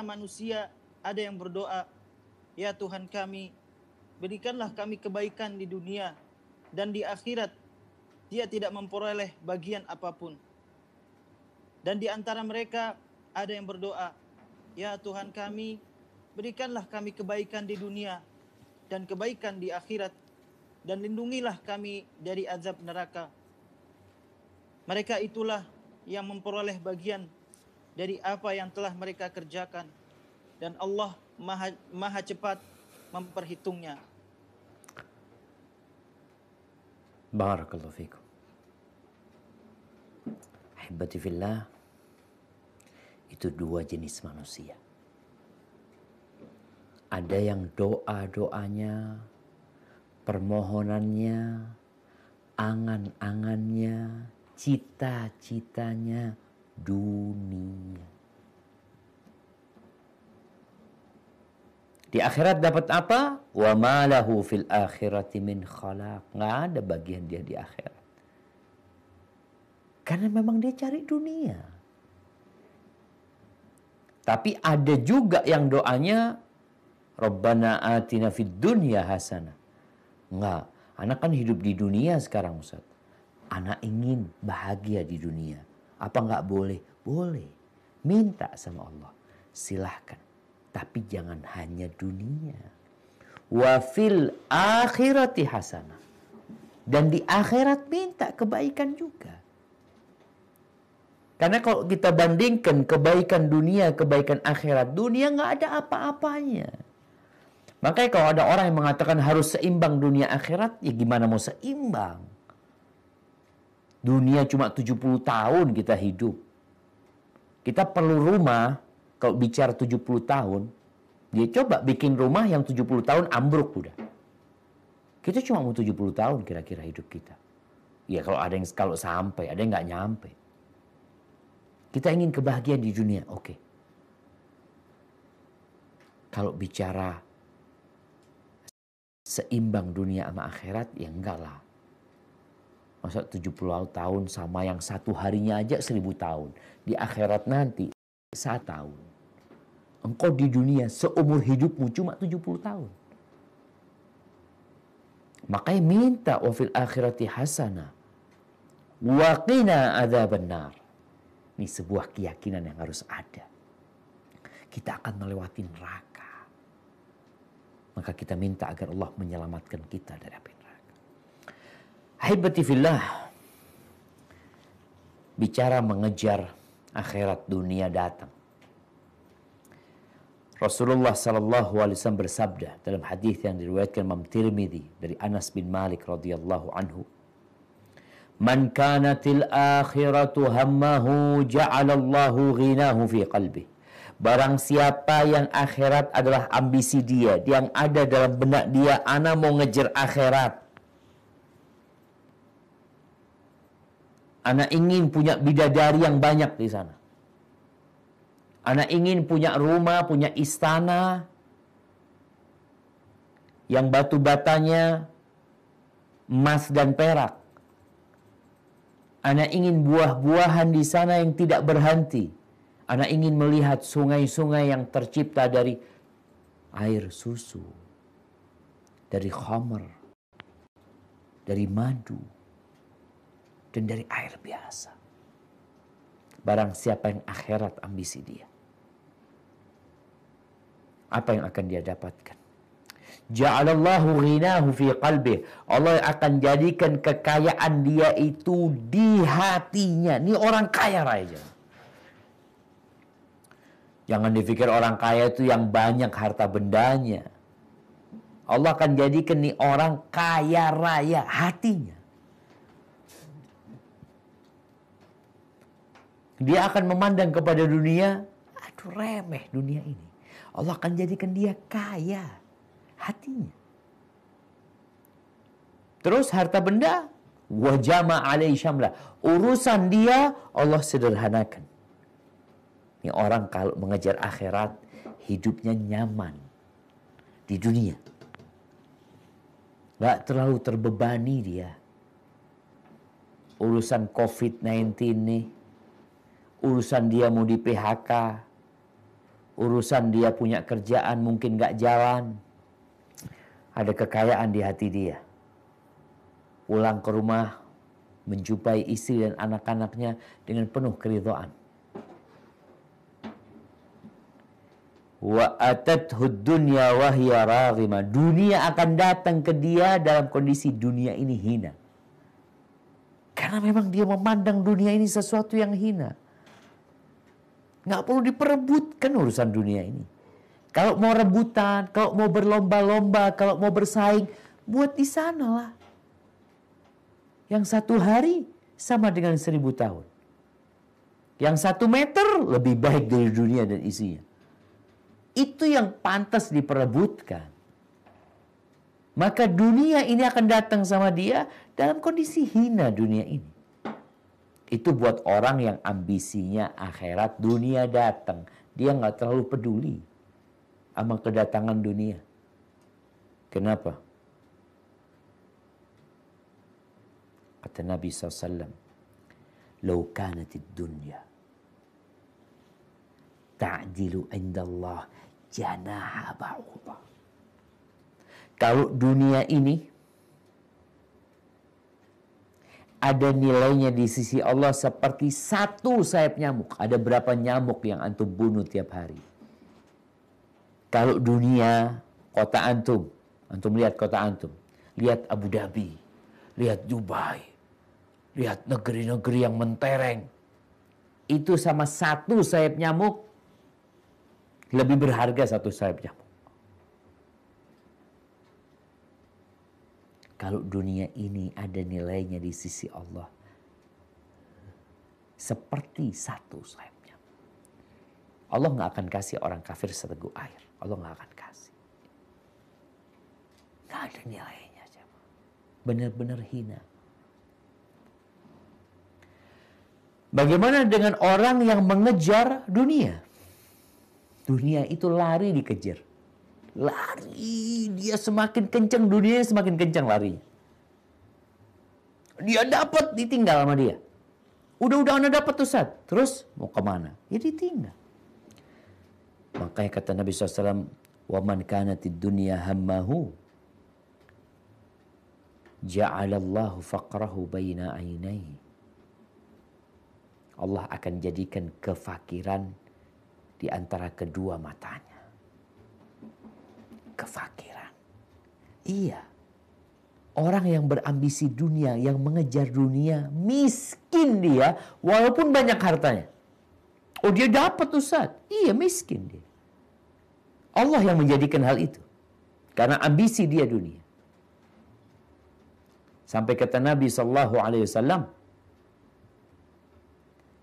manusia ada yang berdoa, ya Tuhan kami, berikanlah kami kebaikan di dunia dan di akhirat dia tidak memperoleh bagian apapun. Dan di antara mereka ada yang berdoa, ya Tuhan kami, berikanlah kami kebaikan di dunia dan kebaikan di akhirat, dan lindungilah kami dari azab neraka. Mereka itulah yang memperoleh bagian dari apa yang telah mereka kerjakan, dan Allah maha cepat memperhitungnya. Barakallahu fikum. Ahibati fillah, itu dua jenis manusia. Ada yang doa-doanya, permohonannya, angan-angannya, cita-citanya dunia. Di akhirat dapat apa? Wa ma lahu fil akhirati min khalaq. Nggak ada bagian dia di akhirat. Karena memang dia cari dunia. Tapi ada juga yang doanya Rabbana atina fid dunya hasanah. Enggak, anak kan hidup di dunia sekarang, Ustaz. Anak ingin bahagia di dunia. Apa enggak boleh? Boleh. Minta sama Allah. Silahkan. Tapi jangan hanya dunia. Wa fil akhirati hasanah. Dan di akhirat minta kebaikan juga. Karena kalau kita bandingkan kebaikan dunia, kebaikan akhirat, dunia nggak ada apa-apanya. Makanya kalau ada orang yang mengatakan harus seimbang dunia akhirat, ya gimana mau seimbang? Dunia cuma 70 tahun kita hidup. Kita perlu rumah, kalau bicara 70 tahun, dia coba bikin rumah yang 70 tahun ambruk udah. Kita cuma mau 70 tahun kira-kira hidup kita. Ya kalau sampai, ada yang nggak nyampe. Kita ingin kebahagiaan di dunia, oke. Kalau bicara seimbang dunia sama akhirat, ya enggak lah. Masa 70 tahun sama yang satu harinya aja 1000 tahun. Di akhirat nanti 1 tahun. Engkau di dunia seumur hidupmu cuma 70 tahun. Makanya minta wa fil akhirati hasanah. Wa qina adzabannar. Ini sebuah keyakinan yang harus ada. Kita akan melewati neraka. Maka kita minta agar Allah menyelamatkan kita dari api neraka. Ahibati fillah. Bicara mengejar akhirat, dunia datang. Rasulullah SAW bersabda dalam hadis yang diriwayatkan Imam Tirmidzi dari Anas bin Malik radhiyallahu anhu. Man kanatil akhiratu hammahu ja'alallahu ghinahu fi qalbih. Barang siapa yang akhirat adalah ambisi dia, yang ada dalam benak dia, ana mau ngejar akhirat. Ana ingin punya bidadari yang banyak di sana. Ana ingin punya rumah, punya istana yang batu batanya emas dan perak. Ana ingin buah-buahan di sana yang tidak berhenti. Ana ingin melihat sungai-sungai yang tercipta dari air susu, dari khamr, dari madu, dan dari air biasa. Barang siapa yang akhirat ambisi dia, apa yang akan dia dapatkan? Ja'alallahu ghinahu fi qalbih. Allah akan jadikan kekayaan dia itu di hatinya. Ini orang kaya raya. Jangan dipikir orang kaya itu yang banyak harta bendanya. Allah akan jadikan nih orang kaya raya hatinya. Dia akan memandang kepada dunia, aduh remeh dunia ini. Allah akan jadikan dia kaya hatinya. Terus harta benda, wajama alaihi syamla. Urusan dia Allah sederhanakan. Ini orang kalau mengejar akhirat, hidupnya nyaman di dunia. Gak terlalu terbebani dia. Urusan COVID-19 nih, urusan dia mau di PHK, urusan dia punya kerjaan mungkin gak jalan. Ada kekayaan di hati dia. Pulang ke rumah, menjumpai istri dan anak-anaknya dengan penuh keridhaan. Wa atathu dunya wa hiya raghimah. Dunia akan datang ke dia dalam kondisi dunia ini hina. Karena memang dia memandang dunia ini sesuatu yang hina. Nggak perlu diperebutkan urusan dunia ini. Kalau mau rebutan, kalau mau berlomba-lomba, kalau mau bersaing, buat di sana lah. Yang 1 hari sama dengan 1000 tahun. Yang 1 meter lebih baik dari dunia dan isinya. Itu yang pantas diperebutkan. Maka dunia ini akan datang sama dia dalam kondisi hina dunia ini. Itu buat orang yang ambisinya akhirat, dunia datang. Dia nggak terlalu peduli sama kedatangan dunia. Kenapa? Kata Nabi SAW, "Lau kanatid dunya ta'dilu indallah janaha ba'udah." Kalau dunia ini ada nilainya di sisi Allah seperti 1 sayap nyamuk. Ada berapa nyamuk yang antum bunuh tiap hari? Kalau dunia, kota antum lihat kota antum, lihat Abu Dhabi, lihat Dubai, lihat negeri-negeri yang mentereng. Itu sama 1 sayap nyamuk, lebih berharga 1 sayap nyamuk. Kalau dunia ini ada nilainya di sisi Allah seperti 1 sayap nyamuk. Allah nggak akan kasih orang kafir seteguk air. Allah nggak akan kasih. Nggak ada nilainya. Benar-benar hina. Bagaimana dengan orang yang mengejar dunia? Dunia itu lari dikejar. Lari, dia semakin kencang, dunia semakin kencang lari. Dia dapat, ditinggal sama dia. Udah anda dapat Ustaz. Terus mau kemana? Ya ditinggal. Makanya kata Nabi SAW, "Waman kanatid dunya hammahu, ja'alallahu faqrahu baina ainaihi." Allah akan jadikan kefakiran di antara kedua matanya. Kefakiran. Iya. Orang yang berambisi dunia, yang mengejar dunia, miskin dia walaupun banyak hartanya. Oh dia dapat Ustaz. Iya miskin dia. Allah yang menjadikan hal itu. Karena ambisi dia dunia. Sampai kata Nabi SAW,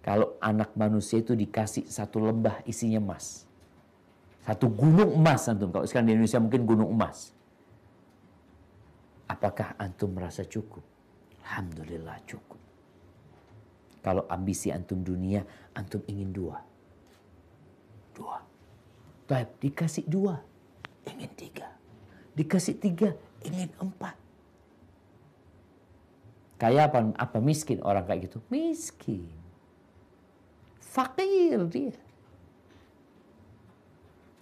kalau anak manusia itu dikasih 1 lembah isinya emas. 1 gunung emas antum. Kalau sekarang di Indonesia mungkin gunung emas. Apakah antum merasa cukup? Alhamdulillah cukup. Kalau ambisi antum dunia, antum ingin 2. Baik, dikasih 2, ingin 3. Dikasih 3, ingin 4. Kayak apa miskin orang kayak gitu? Miskin. Fakir dia.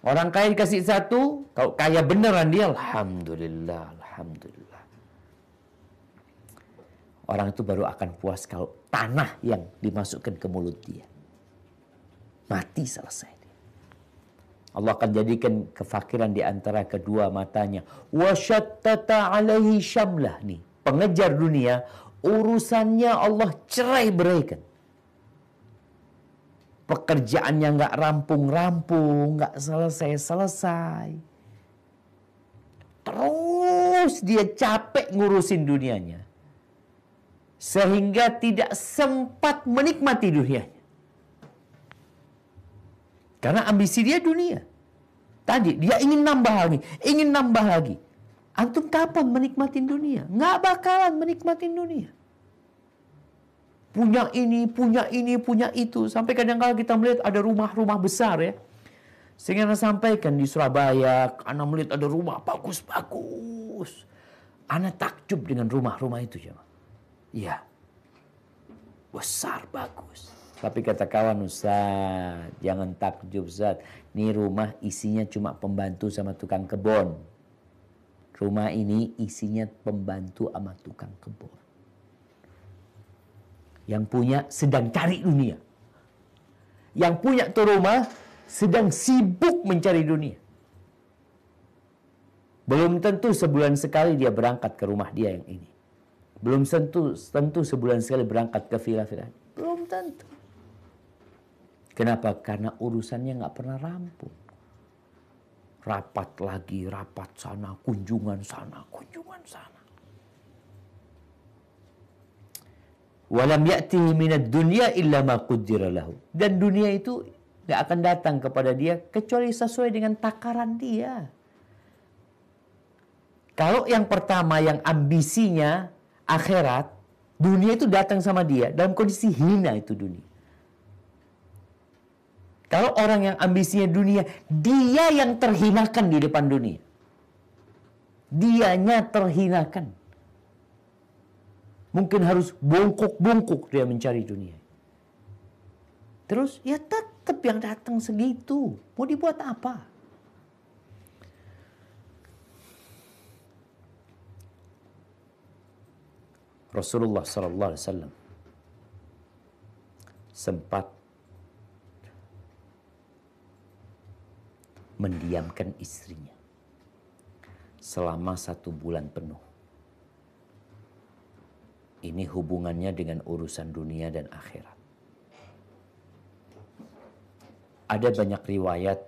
Orang kaya dikasih 1, kalau kaya beneran dia, alhamdulillah, alhamdulillah. Orang itu baru akan puas kalau tanah yang dimasukkan ke mulut dia. Mati selesai dia. Allah akan jadikan kefakiran di antara kedua matanya. Wasyattata alaihi syamlah nih. Pengejar dunia, urusannya Allah cerai beraikan. pekerjaannya nggak rampung-rampung, nggak selesai-selesai. Terus dia capek ngurusin dunianya. Sehingga tidak sempat menikmati dunianya. Karena ambisi dia dunia. Tadi dia ingin nambah lagi, ingin nambah lagi. Antum kapan menikmatin dunia? Nggak bakalan menikmatin dunia. Punya ini, punya itu. Sampai kadang-kadang kita melihat ada rumah-rumah besar ya. Sehingga Ana sampaikan di Surabaya, Ana melihat ada rumah bagus-bagus. Ana takjub dengan rumah-rumah itu. Iya. Besar, bagus. Tapi kata kawan, Ustaz, jangan takjub Ustaz. Ini rumah isinya cuma pembantu sama tukang kebun. Rumah ini isinya pembantu sama tukang kebun. Yang punya sedang cari dunia. Yang punya tuh rumah sedang sibuk mencari dunia. Belum tentu sebulan sekali dia berangkat ke rumah dia yang ini. Belum tentu sebulan sekali berangkat ke villa-villa. Belum tentu. Kenapa? Karena urusannya nggak pernah rampung. Rapat lagi, rapat sana, kunjungan sana, kunjungan sana. Walam ya'tihi minad dunya illa ma qaddara lahu. Dan dunia itu nggak akan datang kepada dia kecuali sesuai dengan takaran dia. Kalau yang pertama yang ambisinya akhirat, dunia itu datang sama dia dalam kondisi hina itu dunia. Kalau orang yang ambisinya dunia, dia yang terhinakan di depan dunia. Dianya terhinakan. Mungkin harus bongkok-bongkok dia mencari dunia. Terus ya tetap yang datang segitu. Mau dibuat apa? Rasulullah SAW sempat mendiamkan istrinya selama 1 bulan penuh. Ini hubungannya dengan urusan dunia dan akhirat. Ada banyak riwayat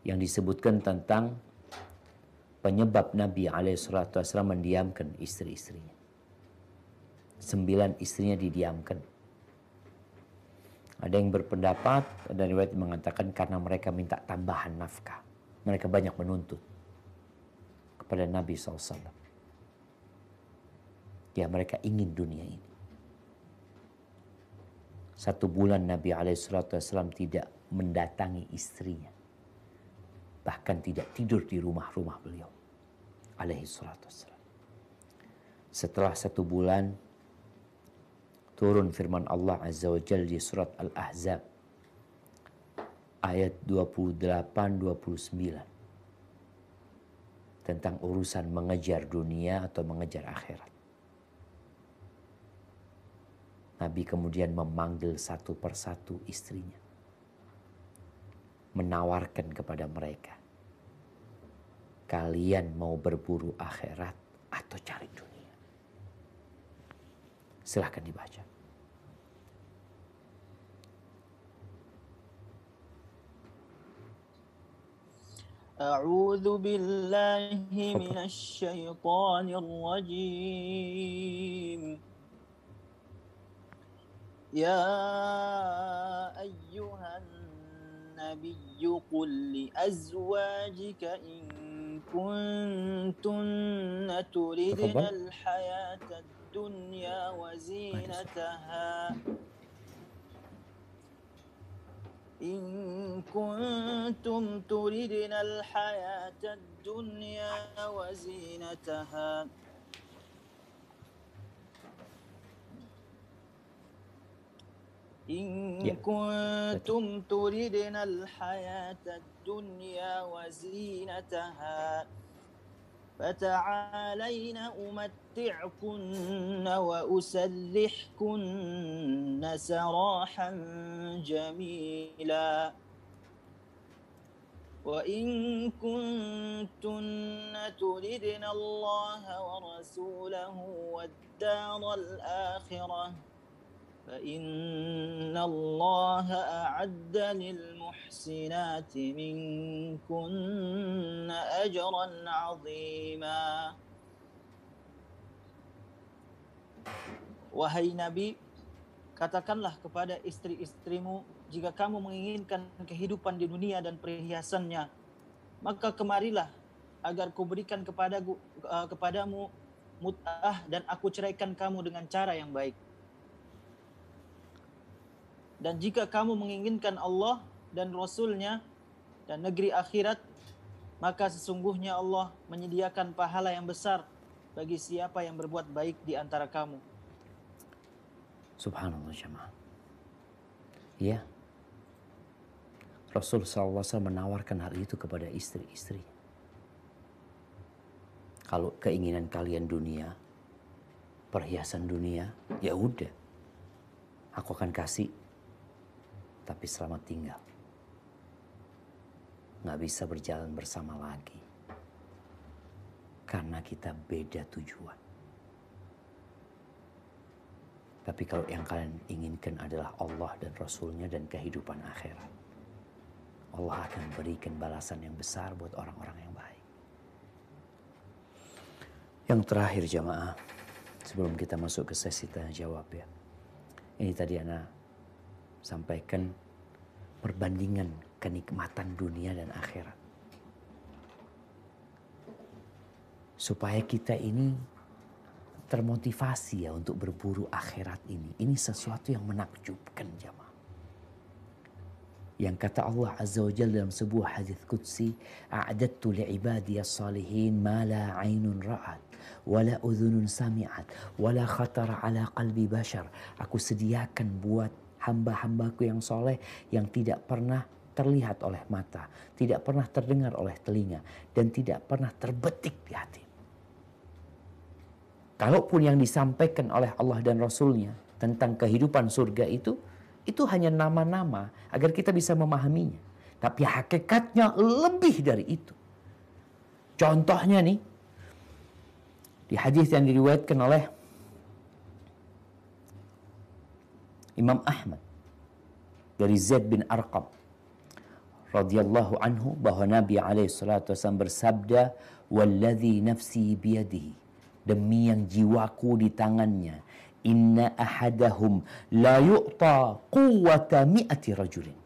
yang disebutkan tentang penyebab Nabi SAW mendiamkan istri-istrinya. 9 istrinya didiamkan. Ada yang berpendapat, ada riwayat yang mengatakan karena mereka minta tambahan nafkah. Mereka banyak menuntut kepada Nabi SAW. Ya, mereka ingin dunia ini. 1 bulan Nabi SAW tidak mendatangi istrinya. Bahkan tidak tidur di rumah-rumah beliau. SAW. Setelah 1 bulan, turun firman Allah Azza wa Jalla di surat Al-Ahzab ayat 28-29 tentang urusan mengejar dunia atau mengejar akhirat. Nabi kemudian memanggil satu persatu istrinya, menawarkan kepada mereka, kalian mau berburu akhirat atau cari dunia? Silahkan dibaca. A'udzu billahi minasy syaithanir rajim. Ya ayyuhan nabiyyu qul li azwajika in kuntunna turidna al-hayata ad-dunya wa zinataha إن كنتم تريدن الحياة الدنيا وزينتها إن كنتم تريدن الحياة الدنيا وزينتها فتعالين أمتعكن وأسرحكن سراحا جميلا وإن كنتن تردن الله ورسوله والدار الآخرة فإن الله أعد للمحسنات منكن أجرا عظيما. Wahai Nabi, katakanlah kepada istri-istrimu, jika kamu menginginkan kehidupan di dunia dan perhiasannya, maka kemarilah agar kuberikan kepadamu mut'ah dan aku ceraikan kamu dengan cara yang baik. Dan jika kamu menginginkan Allah dan Rasul-Nya dan negeri akhirat, maka sesungguhnya Allah menyediakan pahala yang besar bagi siapa yang berbuat baik di antara kamu. Subhanallah jemaah. Ya, Rasul SAW menawarkan hal itu kepada istri-istri. Kalau keinginan kalian dunia, perhiasan dunia, ya udah, aku akan kasih, tapi selamat tinggal. Nggak bisa berjalan bersama lagi, karena kita beda tujuan. Tapi kalau yang kalian inginkan adalah Allah dan Rasul-Nya dan kehidupan akhirat, Allah akan berikan balasan yang besar buat orang-orang yang baik. Yang terakhir jamaah, sebelum kita masuk ke sesi tanya jawab ya. Ini tadi Ana sampaikan perbandingan kenikmatan dunia dan akhirat. Supaya kita ini termotivasi ya untuk berburu akhirat ini. Ini sesuatu yang menakjubkan jamaah. Yang kata Allah Azza wa Jalla dalam sebuah hadis qudsi, "A'adattu li'ibadiyas salihin ma la 'ainun ra'at wa la udhunun sami'at wa la khatara 'ala qalbi bashar." Aku sediakan buat hamba-hambaku yang soleh yang tidak pernah terlihat oleh mata, tidak pernah terdengar oleh telinga, dan tidak pernah terbetik di hati. Kalaupun yang disampaikan oleh Allah dan Rasul-Nya tentang kehidupan surga itu hanya nama-nama agar kita bisa memahaminya. Tapi hakikatnya lebih dari itu. Contohnya nih, di hadis yang diriwayatkan oleh Imam Ahmad dari Zaid bin Arqam radhiyallahu anhu, bahwa Nabi SAW bersabda, "Walladzi nafsi biyadihi," demi yang jiwaku di tangannya, "Inna ahadahum la yu'ta quwwata mi'ati rajulin."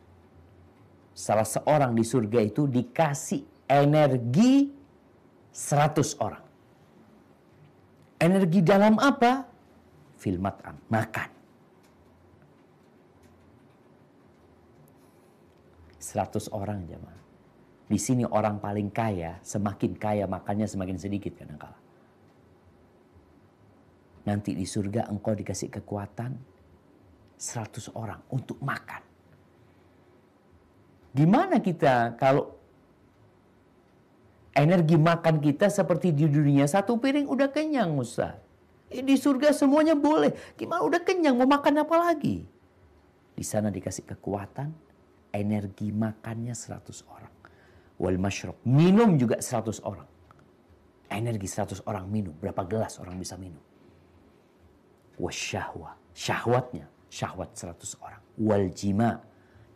Salah seorang di surga itu dikasih energi 100 orang. Energi dalam apa? Fil mat'am, makan. 100 orang jemaah. Di sini orang paling kaya, semakin kaya makannya semakin sedikit kadang-kala. Nanti di surga engkau dikasih kekuatan 100 orang untuk makan. Gimana kita kalau energi makan kita seperti di dunia, satu piring udah kenyang Ustaz. Di surga semuanya boleh. Gimana udah kenyang, mau makan apa lagi? Di sana dikasih kekuatan, energi makannya 100 orang. Wal masyrab, minum juga 100 orang. Energi 100 orang minum, berapa gelas orang bisa minum. Wasyahwa, syahwatnya, syahwat 100 orang. Wal jima,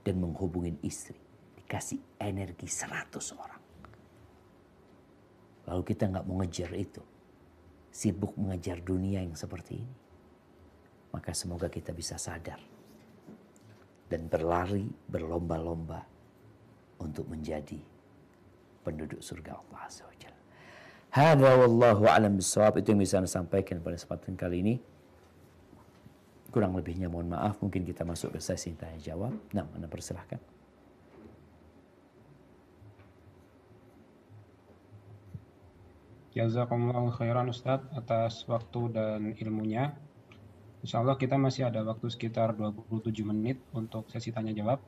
dan menghubungin istri, dikasih energi 100 orang. Lalu kita nggak mau ngejar itu, sibuk mengejar dunia yang seperti ini, maka semoga kita bisa sadar dan berlari, berlomba-lomba untuk menjadi penduduk surga Allah Azza wa Jalla. Hadza wallahu a'lam bissawab. Itu yang bisa saya sampaikan pada kesempatan kali ini. Kurang lebihnya mohon maaf. Mungkin kita masuk ke sesi tanya jawab. Nah, Anda persilahkan. Jazakumullahu khairan Ustadz atas waktu dan ilmunya. Insya Allah kita masih ada waktu sekitar 27 menit untuk sesi tanya jawab.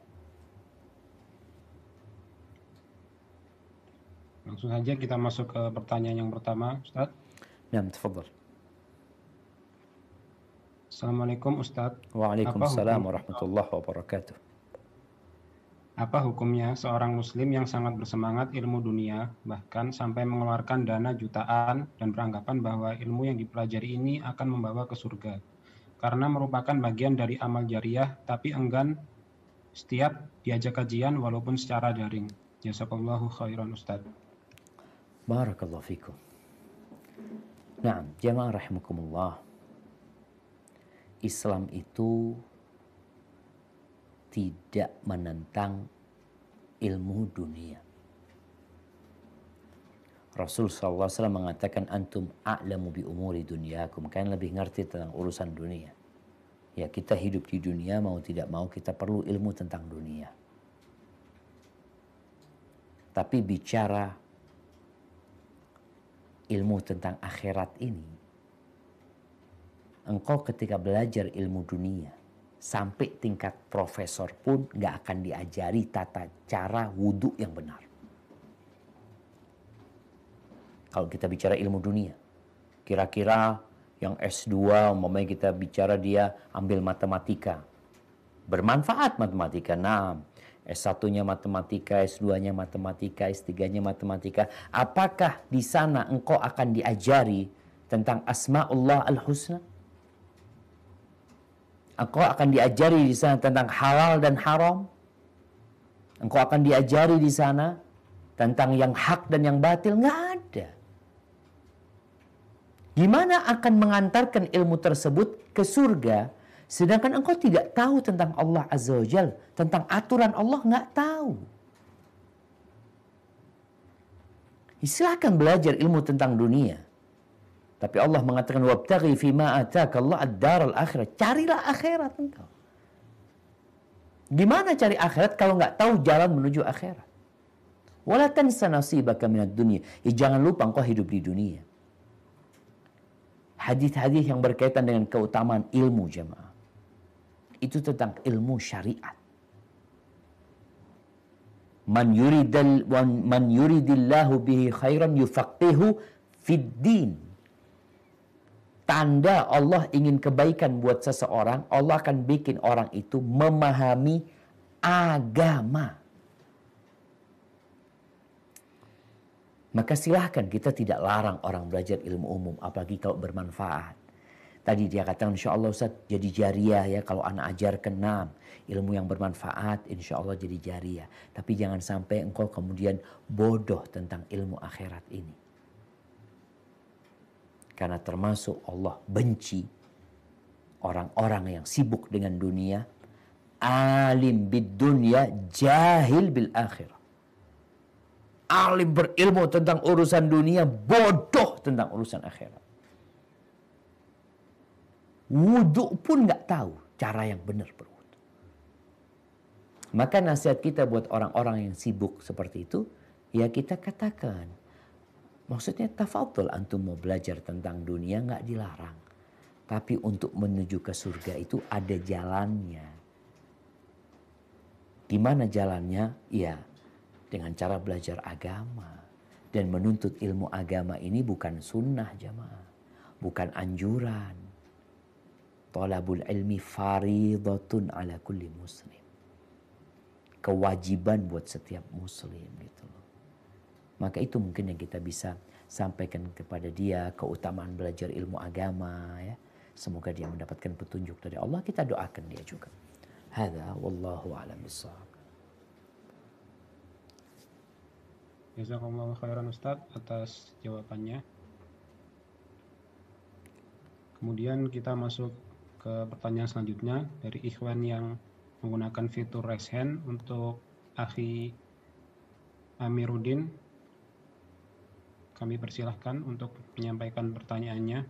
Langsung saja kita masuk ke pertanyaan yang pertama, Ustadz. Nah, tafadhal. Assalamualaikum Ustadz. Waalaikumsalam warahmatullahi wabarakatuh. Apa hukumnya seorang muslim yang sangat bersemangat ilmu dunia, bahkan sampai mengeluarkan dana jutaan dan beranggapan bahwa ilmu yang dipelajari ini akan membawa ke surga? karena merupakan bagian dari amal jariah, tapi enggan setiap diajak kajian walaupun secara daring. Jazakallahu khairan Ustaz. Barakallahu fikum. Nah, jamaah rahimakumullah. Islam itu tidak menentang ilmu dunia. Rasul SAW mengatakan antum a'lamu bi umuri dunyakum. Kalian lebih ngerti tentang urusan dunia. Ya, kita hidup di dunia, mau tidak mau kita perlu ilmu tentang dunia. Tapi bicara ilmu tentang akhirat ini, engkau ketika belajar ilmu dunia, sampai tingkat profesor pun gak akan diajari tata cara wudhu yang benar. Kalau kita bicara ilmu dunia, kira-kira yang S2, umpamanya kita bicara dia ambil matematika. Bermanfaat matematika, nah. S1-nya matematika, S2-nya matematika, S3-nya matematika. Apakah di sana engkau akan diajari tentang Asma'ullah al-Husna? Engkau akan diajari di sana tentang halal dan haram? Engkau akan diajari di sana tentang yang hak dan yang batil? Nggak ada. Gimana akan mengantarkan ilmu tersebut ke surga, sedangkan engkau tidak tahu tentang Allah Azza wa Jal, tentang aturan Allah nggak tahu. Silakan belajar ilmu tentang dunia. Tapi Allah mengatakan wabtaghi fima ataka Allah ad-daral akhirah. Carilah akhirat engkau. Gimana cari akhirat kalau nggak tahu jalan menuju akhirat? Wala tansa nasibaka minad dunya. Jangan lupa engkau hidup di dunia. Hadis-hadis yang berkaitan dengan keutamaan ilmu jemaah. Itu tentang ilmu syariat. Man yuridillahu bihi khairan yufaqihu fid din. Tanda Allah ingin kebaikan buat seseorang, Allah akan bikin orang itu memahami agama. Maka silahkan, kita tidak larang orang belajar ilmu umum, apalagi kalau bermanfaat. Tadi dia katakan, insya Allah Ustaz jadi jariah ya, kalau anak ajarkan ilmu yang bermanfaat, insya Allah jadi jariah. Tapi jangan sampai engkau kemudian bodoh tentang ilmu akhirat ini. Karena termasuk Allah benci orang-orang yang sibuk dengan dunia, alim bid dunya, jahil bil akhirah. Alim berilmu tentang urusan dunia, bodoh tentang urusan akhirat. Wudhu pun nggak tahu cara yang benar berwudhu. Maka nasihat kita buat orang-orang yang sibuk seperti itu, ya kita katakan, maksudnya tafadhol antum mau belajar tentang dunia nggak dilarang. Tapi untuk menuju ke surga itu ada jalannya. Gimana jalannya? Ya, dengan cara belajar agama. Dan menuntut ilmu agama ini bukan sunnah jamaah. Bukan anjuran. Talabul ilmi faridatun ala kulli muslim. Kewajiban buat setiap muslim gitu loh. Maka itu mungkin yang kita bisa sampaikan kepada dia, keutamaan belajar ilmu agama ya. Semoga dia mendapatkan petunjuk dari Allah, kita doakan dia juga. Hadza wallahu a'lam bissawab. Jazakallahu khairan Ustaz atas jawabannya. Kemudian kita masuk ke pertanyaan selanjutnya dari ikhwan yang menggunakan fitur raise hand untuk Akhi Amiruddin. Kami persilahkan untuk menyampaikan pertanyaannya.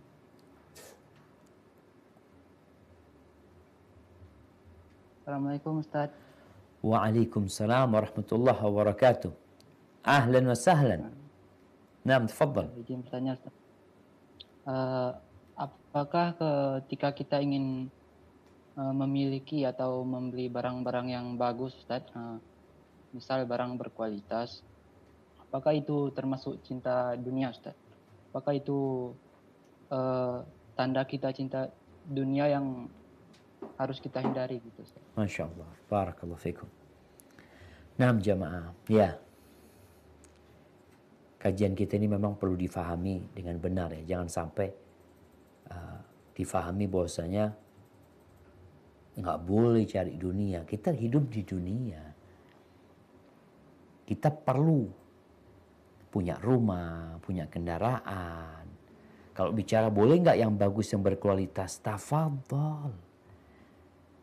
Assalamualaikum Ustaz. Waalaikumsalam warahmatullahi wabarakatuh. Ahlan wa sahlan. Naam, tafadhal. Izin bertanya Ustaz. Apakah ketika kita ingin memiliki atau membeli barang-barang yang bagus Ustaz, misal barang berkualitas, apakah itu termasuk cinta dunia Ustaz? Apakah itu tanda kita cinta dunia yang harus kita hindari gitu Ustaz? Masya Allah. Barakallahu fikum. Naam jamaah. Ya. Kajian kita ini memang perlu difahami dengan benar ya. Jangan sampai difahami bahwasanya nggak boleh cari dunia. Kita hidup di dunia. Kita perlu punya rumah, punya kendaraan. Kalau bicara boleh nggak yang bagus, yang berkualitas? Tafadhol.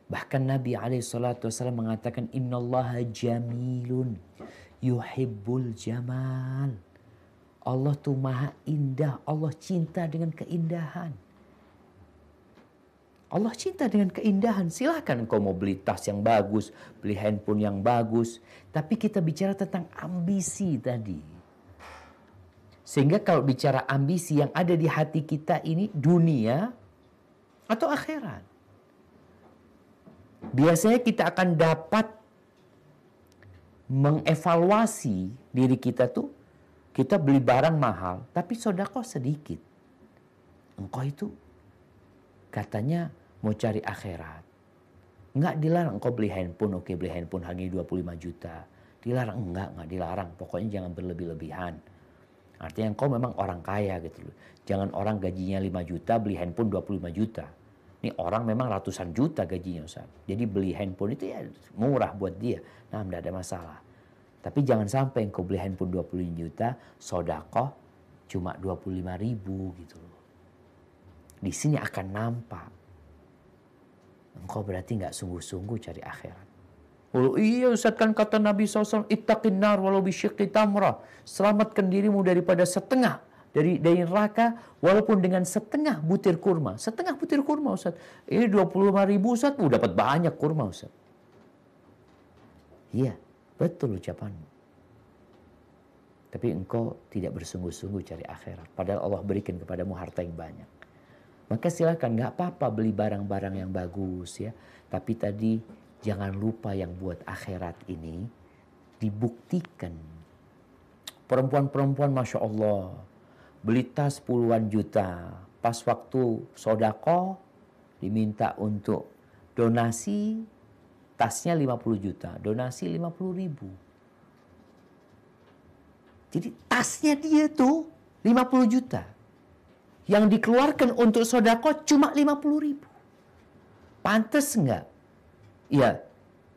Bahkan Nabi SAW mengatakan, Innallaha jamilun yuhibbul jamal. Allah tuh maha indah. Allah cinta dengan keindahan. Allah cinta dengan keindahan. Silahkan engkau mau beli tas yang bagus, beli handphone yang bagus. Tapi kita bicara tentang ambisi tadi. Sehingga kalau bicara ambisi yang ada di hati kita ini dunia atau akhirat. Biasanya kita akan dapat mengevaluasi diri kita tuh. Kita beli barang mahal tapi sedekah sedikit. Engkau itu katanya mau cari akhirat. Enggak dilarang engkau beli handphone. Oke, beli handphone harganya 25 juta. Dilarang? Enggak dilarang. Pokoknya jangan berlebih-lebihan. Artinya engkau memang orang kaya gitu loh. Jangan orang gajinya 5 juta beli handphone 25 juta. Ini orang memang ratusan juta gajinya Ustaz. Jadi beli handphone itu ya murah buat dia. Nah, enggak ada masalah. Tapi jangan sampai engkau beli handphone 25 juta, sedekah cuma 25.000 gitu loh. Di sini akan nampak. Engkau berarti enggak sungguh-sungguh cari akhirat. Oh iya Ustaz, kan kata Nabi SAW, ittaqin nar walau bisyiqqi tamrah. Selamatkan dirimu daripada setengah dari neraka walaupun dengan setengah butir kurma. Setengah butir kurma Ustaz. Ini 25.000 Ustaz, dapat banyak kurma Ustaz. Iya, betul ucapanmu. Tapi engkau tidak bersungguh-sungguh cari akhirat. Padahal Allah berikan kepadamu harta yang banyak. Maka silakan, nggak apa-apa beli barang-barang yang bagus ya. Tapi tadi jangan lupa yang buat akhirat ini dibuktikan. Perempuan-perempuan Masya Allah beli tas puluhan juta. Pas waktu sedekah diminta untuk donasi, tasnya 50 juta. Donasi 50.000. Jadi tasnya dia tuh 50 juta. Yang dikeluarkan untuk sedekah cuma 50.000. Pantes enggak? Ya,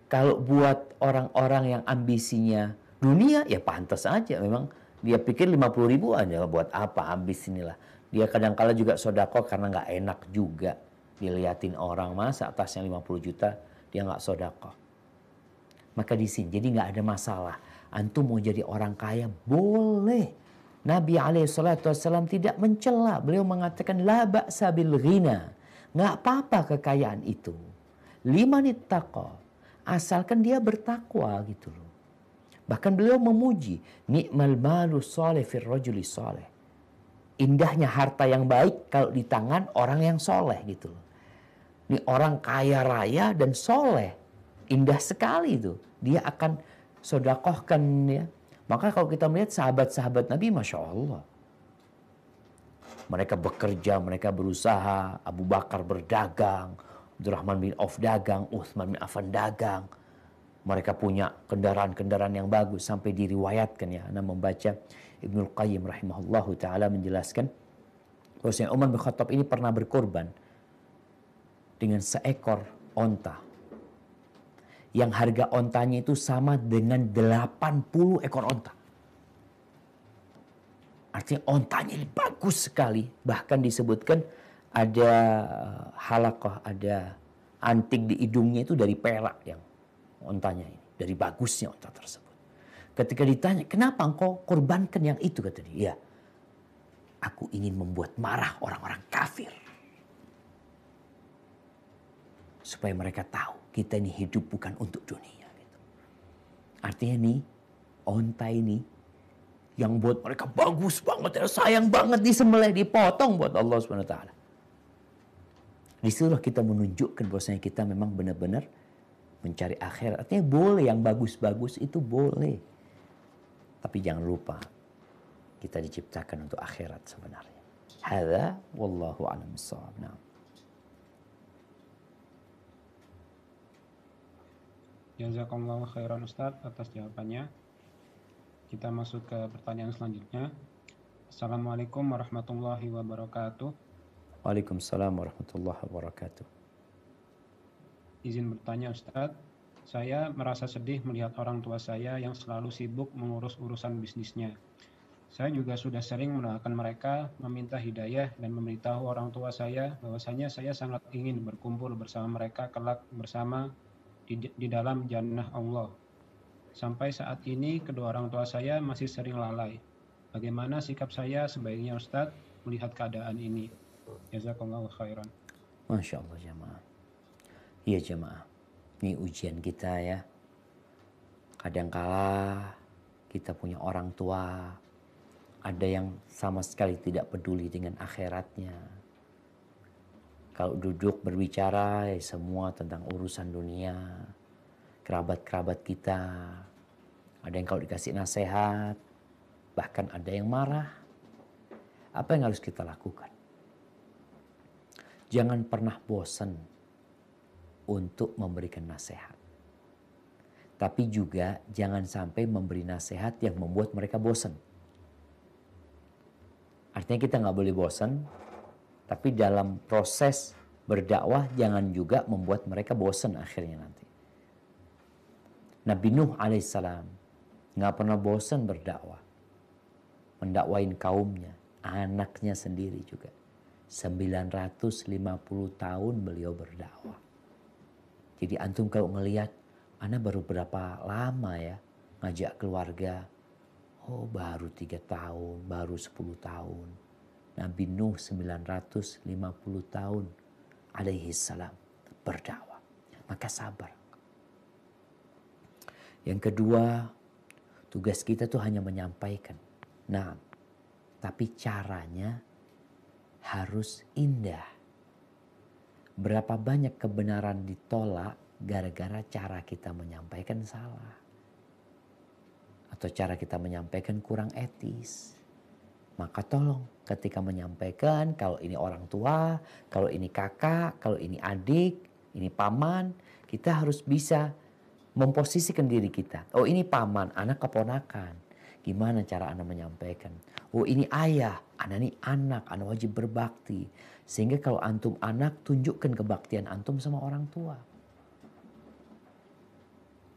kalau buat orang-orang yang ambisinya dunia, ya pantas aja. Memang dia pikir 50.000 aja buat apa, ambis inilah. Dia kadang-kala juga sedekah karena nggak enak juga. Diliatin orang, masa atasnya 50 juta, dia nggak sedekah. Maka di sini, jadi nggak ada masalah. Antum mau jadi orang kaya, boleh. Nabi SAW tidak mencela. Beliau mengatakan, la ba'sa bil ghina. Nggak apa-apa kekayaan itu. Liman ittaqa, asalkan dia bertakwa gitu loh. Bahkan beliau memuji, ni'mal malu salih fir rajuli salih. Indahnya harta yang baik kalau di tangan orang yang soleh gitu loh. Ini orang kaya raya dan soleh, indah sekali itu. Dia akan sedekahkan ya. Maka kalau kita melihat sahabat-sahabat Nabi, Masya Allah. Mereka bekerja, mereka berusaha. Abu Bakar berdagang, Abdurrahman bin Auf dagang, Utsman bin Affan dagang. Mereka punya kendaraan-kendaraan yang bagus sampai diriwayatkan ya. Anda membaca Ibnul Qayyim rahimahullahu taala menjelaskan bahwasanya Umar bin Khattab ini pernah berkorban dengan seekor onta. Yang harga ontanya itu sama dengan 80 ekor onta. Artinya ontanya ini bagus sekali. Bahkan disebutkan ada halaqah, ada antik di hidungnya itu dari perak yang ontanya ini. Dari bagusnya onta tersebut. Ketika ditanya, kenapa engkau korbankan yang itu? Kata dia, ya, aku ingin membuat marah orang-orang kafir. Supaya mereka tahu kita ini hidup bukan untuk dunia. Gitu. Artinya nih, onta ini yang buat mereka bagus banget, sayang banget disembelih, dipotong buat Allah SWT. Disitulah kita menunjukkan bahwasanya kita memang benar-benar mencari akhirat. Artinya boleh yang bagus-bagus itu boleh. Tapi jangan lupa kita diciptakan untuk akhirat sebenarnya. Hadza wallahu a'lam bissawab. Nah. Jazakallahu khairan Ustaz atas jawabannya. Kita masuk ke pertanyaan selanjutnya. Assalamualaikum warahmatullahi wabarakatuh. Waalaikumsalam warahmatullahi wabarakatuh. izin bertanya Ustadz. Saya merasa sedih melihat orang tua saya yang selalu sibuk mengurus urusan bisnisnya. Saya juga sudah sering mendoakan mereka, meminta hidayah dan memberitahu orang tua saya bahwasanya saya sangat ingin berkumpul bersama mereka kelak bersama di dalam jannah Allah. Sampai saat ini kedua orang tua saya masih sering lalai. Bagaimana sikap saya sebaiknya Ustadz melihat keadaan ini? Jazakallahu khairan. Masya Allah jamaah. Iya jamaah, ini ujian kita ya. Kadangkala kita punya orang tua, ada yang sama sekali tidak peduli dengan akhiratnya. Kalau duduk berbicara ya semua tentang urusan dunia, kerabat-kerabat kita. Ada yang kalau dikasih nasihat, bahkan ada yang marah. Apa yang harus kita lakukan? Jangan pernah bosan untuk memberikan nasihat. Tapi juga jangan sampai memberi nasihat yang membuat mereka bosan. Artinya kita nggak boleh bosan, tapi dalam proses berdakwah jangan juga membuat mereka bosan akhirnya nanti. Nabi Nuh alaihissalam nggak pernah bosan berdakwah. Mendakwain kaumnya, anaknya sendiri juga. 950 tahun beliau berdakwah. Jadi antum kalau ngelihat, ana baru berapa lama ya ngajak keluarga. Oh baru 3 tahun, baru 10 tahun. Nabi Nuh 950 tahun alaihi salam berdakwah. Maka sabar. Yang kedua, tugas kita tuh hanya menyampaikan. Nah, tapi caranya harus indah. Berapa banyak kebenaran ditolak gara-gara cara kita menyampaikan salah. Atau cara kita menyampaikan kurang etis. Maka tolong ketika menyampaikan, kalau ini orang tua, kalau ini kakak, kalau ini adik, ini paman, kita harus bisa memposisikan diri kita. Oh ini paman, anak keponakan. Gimana cara anak menyampaikan? Oh ini ayah, anak ini anak, anak wajib berbakti. Sehingga kalau antum anak, tunjukkan kebaktian antum sama orang tua.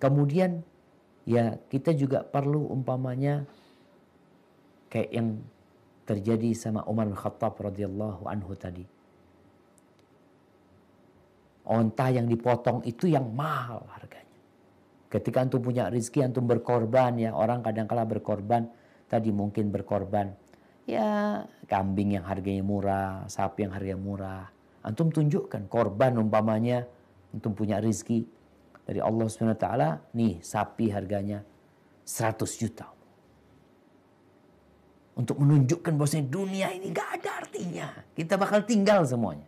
Kemudian ya kita juga perlu umpamanya kayak yang terjadi sama Umar bin Khattab radhiyallahu anhu tadi. Onta yang dipotong itu yang mahal harganya. Ketika antum punya rezeki, antum berkorban ya. Orang kadang-kala berkorban, tadi mungkin berkorban ya kambing yang harganya murah, sapi yang harganya murah. Antum tunjukkan korban umpamanya, antum punya rezeki dari Allah SWT, nih sapi harganya 100 juta. Untuk menunjukkan bahwasanya dunia ini gak ada artinya. Kita bakal tinggal semuanya.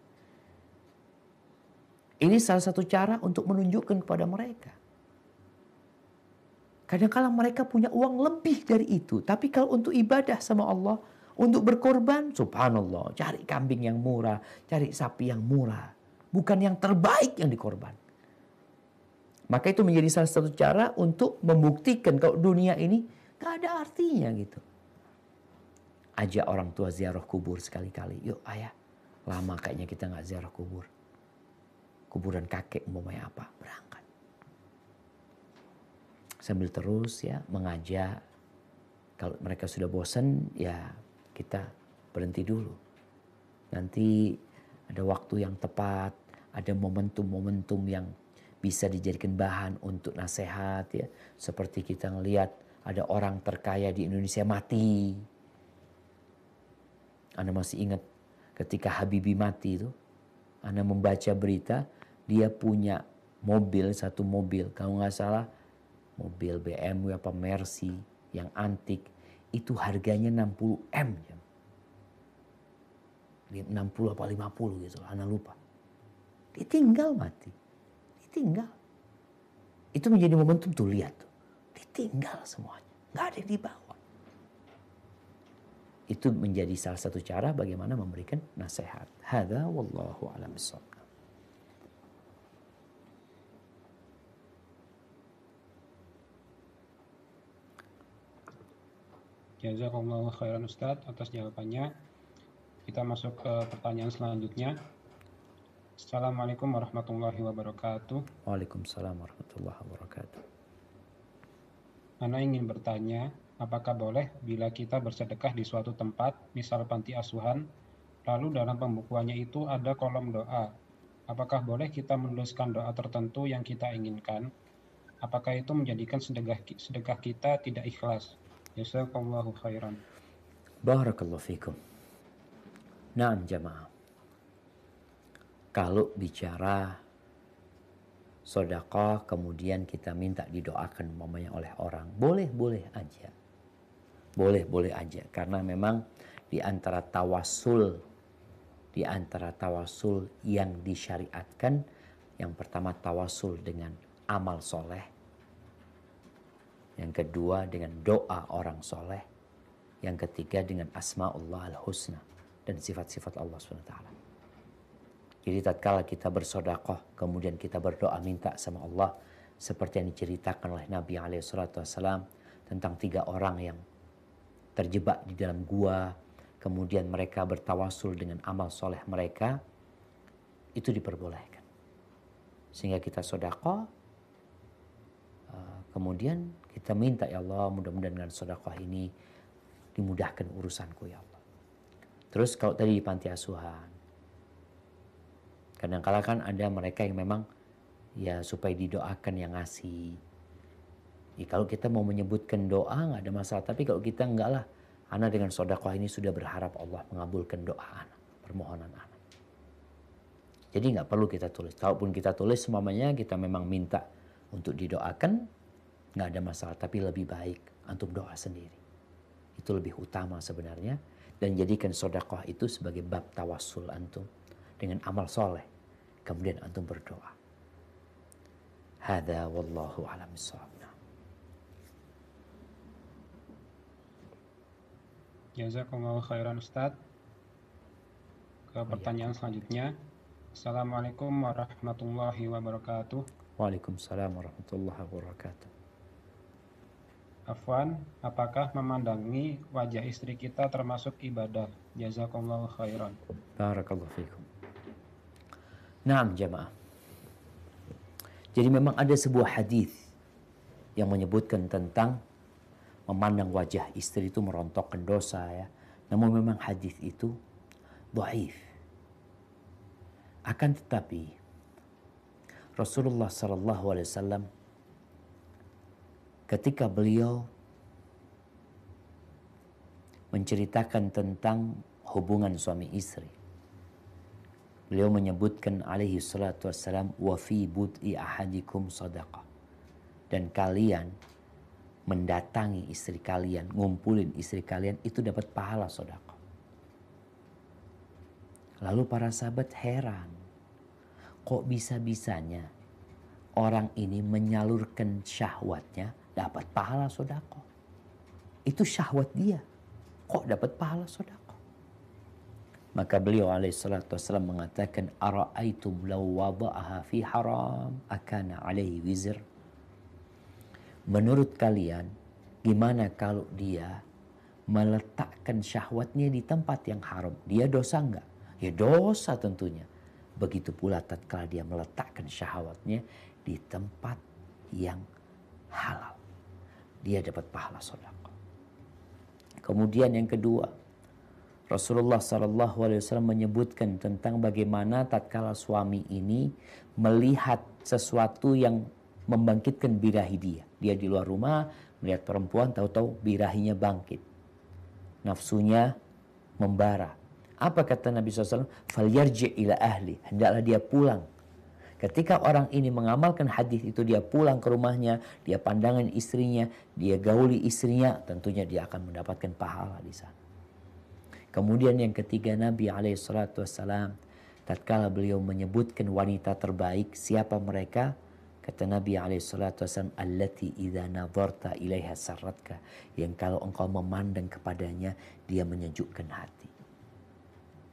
Ini salah satu cara untuk menunjukkan kepada mereka. Kadang-kala mereka punya uang lebih dari itu. Tapi kalau untuk ibadah sama Allah, untuk berkorban, subhanallah, cari kambing yang murah, cari sapi yang murah. Bukan yang terbaik yang dikorban. Maka itu menjadi salah satu cara untuk membuktikan kalau dunia ini gak ada artinya gitu. Ajak orang tua ziarah kubur sekali-kali. Yuk ayah, lama kayaknya kita gak ziarah kubur. Kuburan kakek umpamanya apa? Berangkat. Sambil terus ya mengajak. Kalau mereka sudah bosan ya kita berhenti dulu. Nanti ada waktu yang tepat, ada momentum-momentum yang bisa dijadikan bahan untuk nasihat ya. Seperti kita ngelihat ada orang terkaya di Indonesia mati. Anda masih ingat ketika Habibie mati itu, Anda membaca berita, dia punya mobil, satu mobil, kalau nggak salah mobil BMW apa Mercy yang antik, itu harganya 60 M. 60 apa 50 gitu, Anda lupa. Ditinggal mati. Ditinggal. Itu menjadi momentum tuh, lihat tuh. Ditinggal semuanya. Nggak ada yang dibawa. Itu menjadi salah satu cara bagaimana memberikan nasihat. Hadza wallahu a'lam bishawab. Jazakallahu khairan Ustadz atas jawabannya. Kita masuk ke pertanyaan selanjutnya. Assalamualaikum warahmatullahi wabarakatuh. Waalaikumsalam warahmatullahi wabarakatuh. Ana ingin bertanya, apakah boleh bila kita bersedekah di suatu tempat, misal panti asuhan, lalu dalam pembukuannya itu ada kolom doa. Apakah boleh kita menuliskan doa tertentu yang kita inginkan? Apakah itu menjadikan sedekah kita tidak ikhlas? Jazakallahu khairan. Barakallahu fikum. Naam jamaah. Kalau bicara sedekah kemudian kita minta didoakan umpamanya oleh orang, boleh aja. Boleh aja karena memang di antara tawasul yang disyariatkan, yang pertama tawasul dengan amal soleh, yang kedua dengan doa orang soleh, yang ketiga dengan asma'ullah al-husna dan sifat-sifat Allah SWT. Jadi tatkala kita bersedekah kemudian kita berdoa minta sama Allah, seperti yang diceritakan oleh Nabi SAW tentang 3 orang yang terjebak di dalam gua, kemudian mereka bertawasul dengan amal soleh mereka, itu diperbolehkan. Sehingga kita sedekah, kemudian kita minta, ya Allah mudah-mudahan dengan sedekah ini dimudahkan urusanku ya Allah. Terus kalau tadi di panti asuhan, kadang-kala kan ada mereka yang memang ya supaya didoakan yang ngasih. Ya, kalau kita mau menyebutkan doa nggak ada masalah, tapi kalau kita enggak lah, ana dengan sedekah ini sudah berharap Allah mengabulkan doa ana, permohonan ana. Jadi nggak perlu kita tulis. Kalaupun kita tulis semuanya kita memang minta untuk didoakan, nggak ada masalah. Tapi lebih baik antum doa sendiri. Itu lebih utama sebenarnya. Dan jadikan sedekah itu sebagai bab tawassul antum dengan amal soleh. Kemudian antum berdoa. Hadza wallahu a'lam bissawab. Jazakallahu khairan Ustaz. Ke pertanyaan selanjutnya. Assalamualaikum warahmatullahi wabarakatuh. Waalaikumsalam warahmatullahi wabarakatuh. Afwan, apakah memandangi wajah istri kita termasuk ibadah? Jazakallahu khairan. Barakallahu fikum. Naam jamaah. Jadi memang ada sebuah hadis yang menyebutkan tentang memandang wajah istri itu merontokkan dosa ya. Namun memang hadis itu dhaif. Akan tetapi Rasulullah SAW ketika beliau menceritakan tentang hubungan suami istri, beliau menyebutkan alaihi salatu wassalam wa fi bud'i ahadikum sadaqah, dan kalian mendatangi istri kalian, ngumpulin istri kalian itu dapat pahala sedekah. Lalu para sahabat heran, kok bisa-bisanya orang ini menyalurkan syahwatnya dapat pahala sedekah? Itu syahwat dia, kok dapat pahala sedekah? Maka beliau alaihissalatu wassalam mengatakan, ara'aitum law wada'aha fi haram akana alaihi wizr. Menurut kalian, gimana kalau dia meletakkan syahwatnya di tempat yang haram? Dia dosa enggak? Ya dosa tentunya. Begitu pula tatkala dia meletakkan syahwatnya di tempat yang halal, dia dapat pahala sedekah. Kemudian yang kedua, Rasulullah SAW menyebutkan tentang bagaimana tatkala suami ini melihat sesuatu yang membangkitkan birahi dia. Dia di luar rumah melihat perempuan, tahu-tahu birahinya bangkit, nafsunya membara. Apa kata Nabi SAW? Falyarji' ila ahli. Hendaklah dia pulang. Ketika orang ini mengamalkan hadis itu, dia pulang ke rumahnya, dia pandangan istrinya, dia gauli istrinya, tentunya dia akan mendapatkan pahala di sana. Kemudian yang ketiga, Nabi SAW tatkala beliau menyebutkan wanita terbaik, siapa mereka? Kata Nabi SAW, allati idza nadharta ilaiha sarratka, yang kalau engkau memandang kepadanya, dia menyejukkan hati.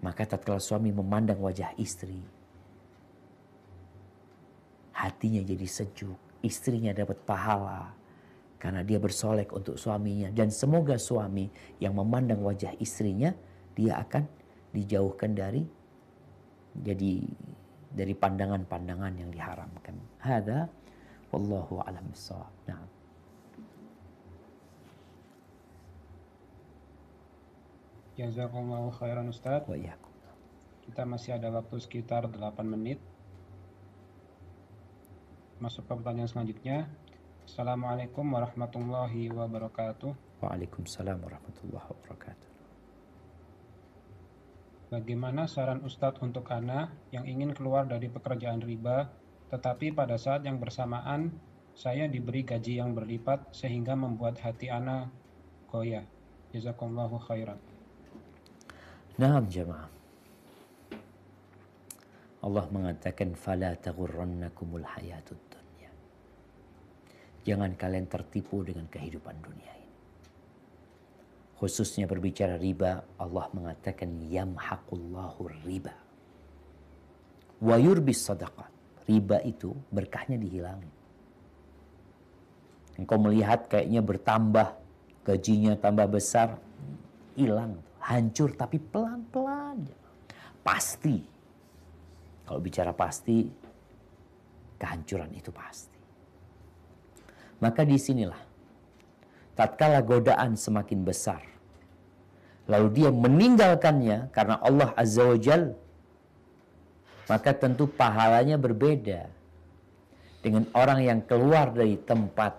Maka tatkala suami memandang wajah istri, hatinya jadi sejuk, istrinya dapat pahala karena dia bersolek untuk suaminya. Dan semoga suami yang memandang wajah istrinya, dia akan dijauhkan dari jadi dari pandangan-pandangan yang diharamkan. Hada wallahu a'lam bissawab. Nah. Jazakumullahu khairan Ustaz. Wa iyyakum. Kita masih ada waktu sekitar 8 menit. Masuk ke pertanyaan selanjutnya. Assalamualaikum warahmatullahi wabarakatuh. Waalaikumsalam warahmatullahi wabarakatuh. Bagaimana saran Ustadz untuk ana yang ingin keluar dari pekerjaan riba, tetapi pada saat yang bersamaan saya diberi gaji yang berlipat sehingga membuat hati ana goyah. Jazakumullahu khairan. Naam jamaah. Allah mengatakan fala taghurrannakumul hayatud dunya. Jangan kalian tertipu dengan kehidupan dunia ini. Khususnya berbicara riba, Allah mengatakan yamhaqullahu riba wa yurbis sadaqat. Riba itu berkahnya dihilangin. Engkau melihat kayaknya bertambah, gajinya tambah besar, hilang, hancur, tapi pelan-pelan. Pasti. Kalau bicara pasti, kehancuran itu pasti. Maka disinilah, tatkala godaan semakin besar, lalu dia meninggalkannya karena Allah Azza wa Jal, maka tentu pahalanya berbeda dengan orang yang keluar dari tempat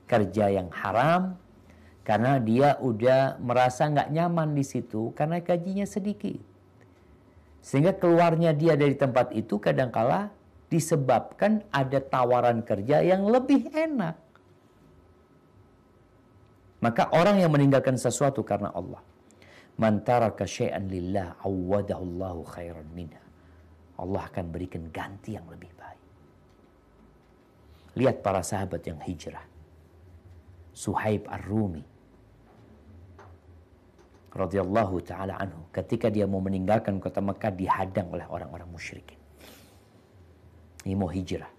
kerja yang haram, karena dia udah merasa nggak nyaman di situ karena gajinya sedikit. Sehingga keluarnya dia dari tempat itu kadangkala disebabkan ada tawaran kerja yang lebih enak. Maka orang yang meninggalkan sesuatu karena Allah, man taraka syai'an lillah awwadahu Allahu khairan minha. Allah akan berikan ganti yang lebih baik. Lihat para sahabat yang hijrah. Suhaib Ar-Rumi radhiyallahu taala anhu, ketika dia mau meninggalkan kota Mekah dihadang oleh orang-orang musyrikin. Dia mau hijrah.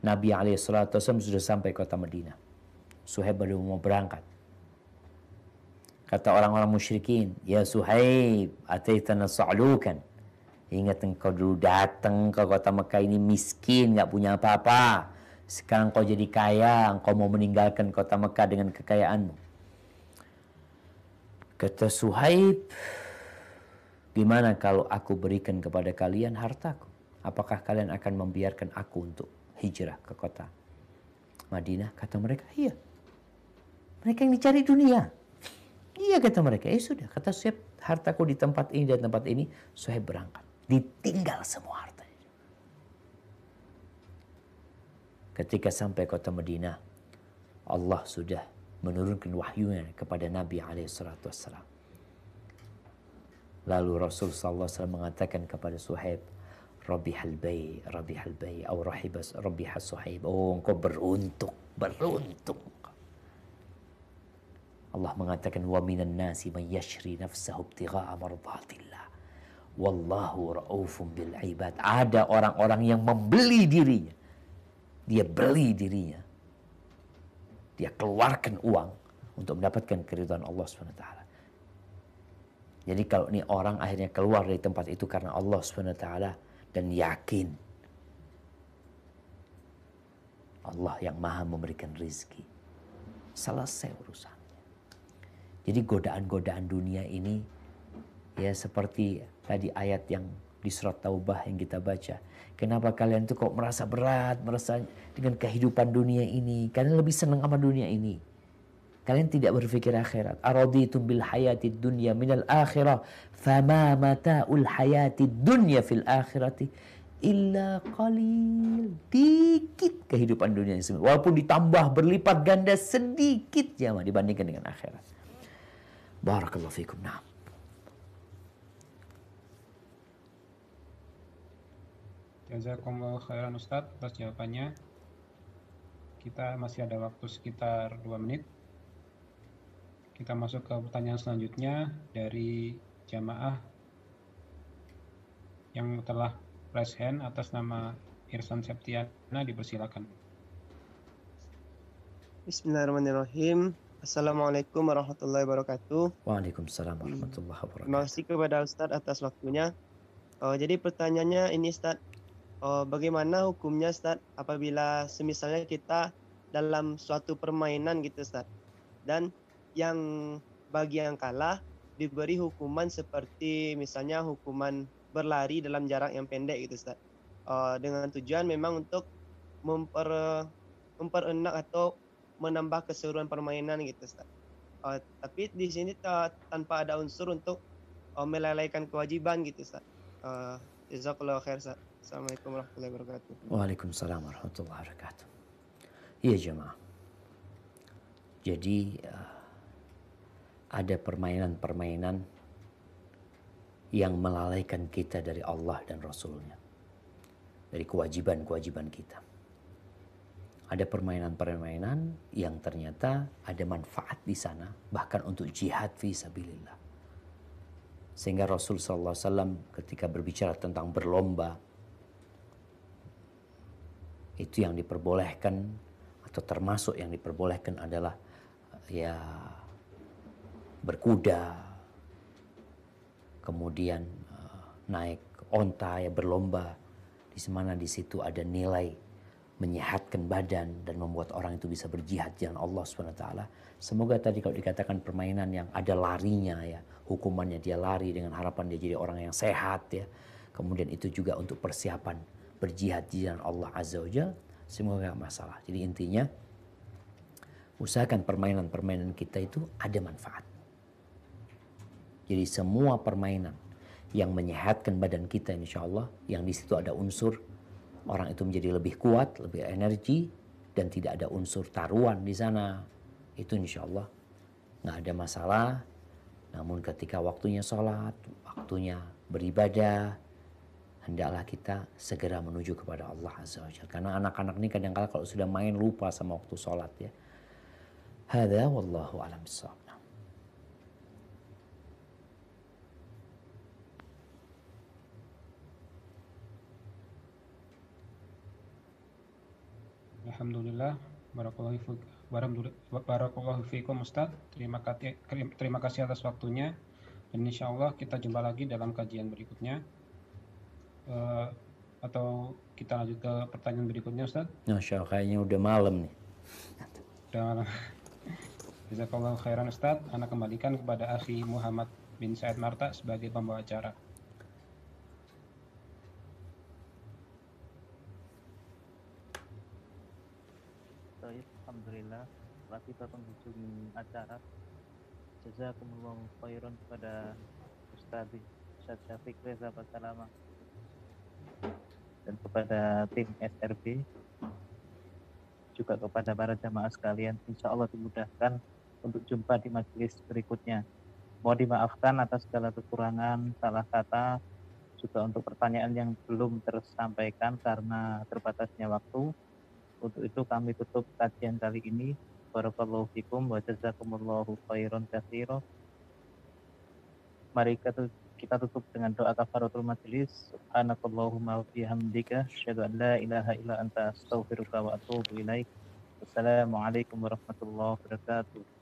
Nabi alaihissalatu wasallam sudah sampai kota Madinah. Suhaib baru mau berangkat. Kata orang-orang musyrikin, ya Suhaib, ataitana sa'lukan. Ingat engkau dulu datang ke kota Mekah ini miskin, gak punya apa-apa. Sekarang kau jadi kaya, engkau mau meninggalkan kota Mekah dengan kekayaanmu. Kata Suhaib, gimana kalau aku berikan kepada kalian hartaku? Apakah kalian akan membiarkan aku untuk hijrah ke kota Madinah? Kata mereka, iya. Mereka yang dicari dunia. Iya kata mereka, sudah. Kata Suhaib, hartaku di tempat ini dan tempat ini. Suhaib berangkat. Ditinggal semua hartanya. Ketika sampai kota Madinah, Allah sudah menurunkan wahyunya kepada Nabi SAW. Lalu Rasul SAW mengatakan kepada Suhaib, Rabihal bay, atau Rabihal Suhaib. Oh, engkau beruntung. Allah mengatakan, wa minan nasi man yashri nafsahu ibtigha'a mardatillah. Wallahu ra'ufun bil ibad. Ada orang-orang yang membeli dirinya. Dia beli dirinya. Dia keluarkan uang untuk mendapatkan keridhaan Allah SWT. Jadi kalau ini orang akhirnya keluar dari tempat itu karena Allah SWT dan yakin Allah yang maha memberikan rizki, selesai urusannya. Jadi godaan-godaan dunia ini ya seperti tadi ayat yang di surat Taubah yang kita baca. Kenapa kalian tuh kok merasa berat, merasa dengan kehidupan dunia ini? Kalian lebih senang sama dunia ini. Kalian tidak berpikir akhirat. Araditum bil hayatid dunya minal akhirah. Fama mata'ul hayatid dunya fil akhirati illa qalil. Dikit kehidupan dunia ini. Walaupun ditambah berlipat ganda sedikit jamaah dibandingkan dengan akhirat. Barakallahu fikum. Nah. Jazakumullahu khairan Ustadz atas jawabannya. Kita masih ada waktu sekitar 2 menit. Kita masuk ke pertanyaan selanjutnya dari jamaah yang telah raise hand atas nama Irsan Septiana, dipersilakan. Bismillahirrahmanirrahim. Assalamualaikum warahmatullahi wabarakatuh. Waalaikumsalam warahmatullahi wabarakatuh. Terima kasih kepada Ustadz atas waktunya. Jadi pertanyaannya ini Ustaz, bagaimana hukumnya Ustaz apabila semisalnya kita dalam suatu permainan gitu Ustaz, dan yang bagi yang kalah diberi hukuman seperti misalnya hukuman berlari dalam jarak yang pendek gitu Ustaz. Dengan tujuan memang untuk memper memperenak atau menambah keseruan permainan gitu Ustaz. Tapi di sini tanpa ada unsur untuk melalaikan kewajiban gitu Ustaz. Jazakallahu khair Ustaz. Assalamualaikum warahmatullahi wabarakatuh. Waalaikumsalam warahmatullahi wabarakatuh. Iya jemaah. Jadi ada permainan-permainan yang melalaikan kita dari Allah dan Rasulnya, dari kewajiban-kewajiban kita. Ada permainan-permainan yang ternyata ada manfaat di sana, bahkan untuk jihad fi sabilillah. Sehingga Rasul SAW ketika berbicara tentang berlomba, itu yang diperbolehkan atau termasuk yang diperbolehkan adalah ya berkuda, kemudian naik onta, ya berlomba, di mana di situ ada nilai menyehatkan badan dan membuat orang itu bisa berjihad jalan Allah SWT. Semoga tadi kalau dikatakan permainan yang ada larinya, ya hukumannya dia lari dengan harapan dia jadi orang yang sehat, ya kemudian itu juga untuk persiapan berjihad di jalan Allah Azza wa Jalla, semoga gak masalah. Jadi intinya usahakan permainan-permainan kita itu ada manfaat. Jadi semua permainan yang menyehatkan badan kita insya Allah, yang di situ ada unsur orang itu menjadi lebih kuat, lebih energi, dan tidak ada unsur taruhan di sana, itu insya Allah nggak ada masalah. Namun ketika waktunya sholat, waktunya beribadah, hendaklah kita segera menuju kepada Allah Azza wa Jalla. Karena anak-anak ini kadang-kala kalau sudah main lupa sama waktu sholat, ya. Hadza wallahu a'lam bishawab. Alhamdulillah, barakallahu fiikum Ustaz. Terima kasih atas waktunya. Dan insya Allah kita jumpa lagi dalam kajian berikutnya. Atau kita lanjut ke pertanyaan berikutnya Ustaz? Masya Allah, kayaknya udah malam nih. Udah malam. Jazakallahu khairan Ustaz. Ana kembalikan kepada akhi Muhammad bin Said Marta sebagai pembawa acara. Alhamdulillah, setelah kita penghujung acara, jazakumullahu khairan kepada Ustaz Syafiq Reza Basalama dan kepada tim SRB, juga kepada para jamaah sekalian. Insya Allah dimudahkan untuk jumpa di majelis berikutnya. Mohon dimaafkan atas segala kekurangan, salah kata, juga untuk pertanyaan yang belum tersampaikan karena terbatasnya waktu. Untuk itu kami tutup kajian kali ini. Barakallahu fikum wa jazakumullahu khairan katsira. Mari kita tutup dengan doa kafaratul majelis. Subhanakallahumma wa bihamdika asyhadu an la ilaha illa anta astaghfiruka wa atubu ilaik. Wassalamualaikum warahmatullahi wabarakatuh.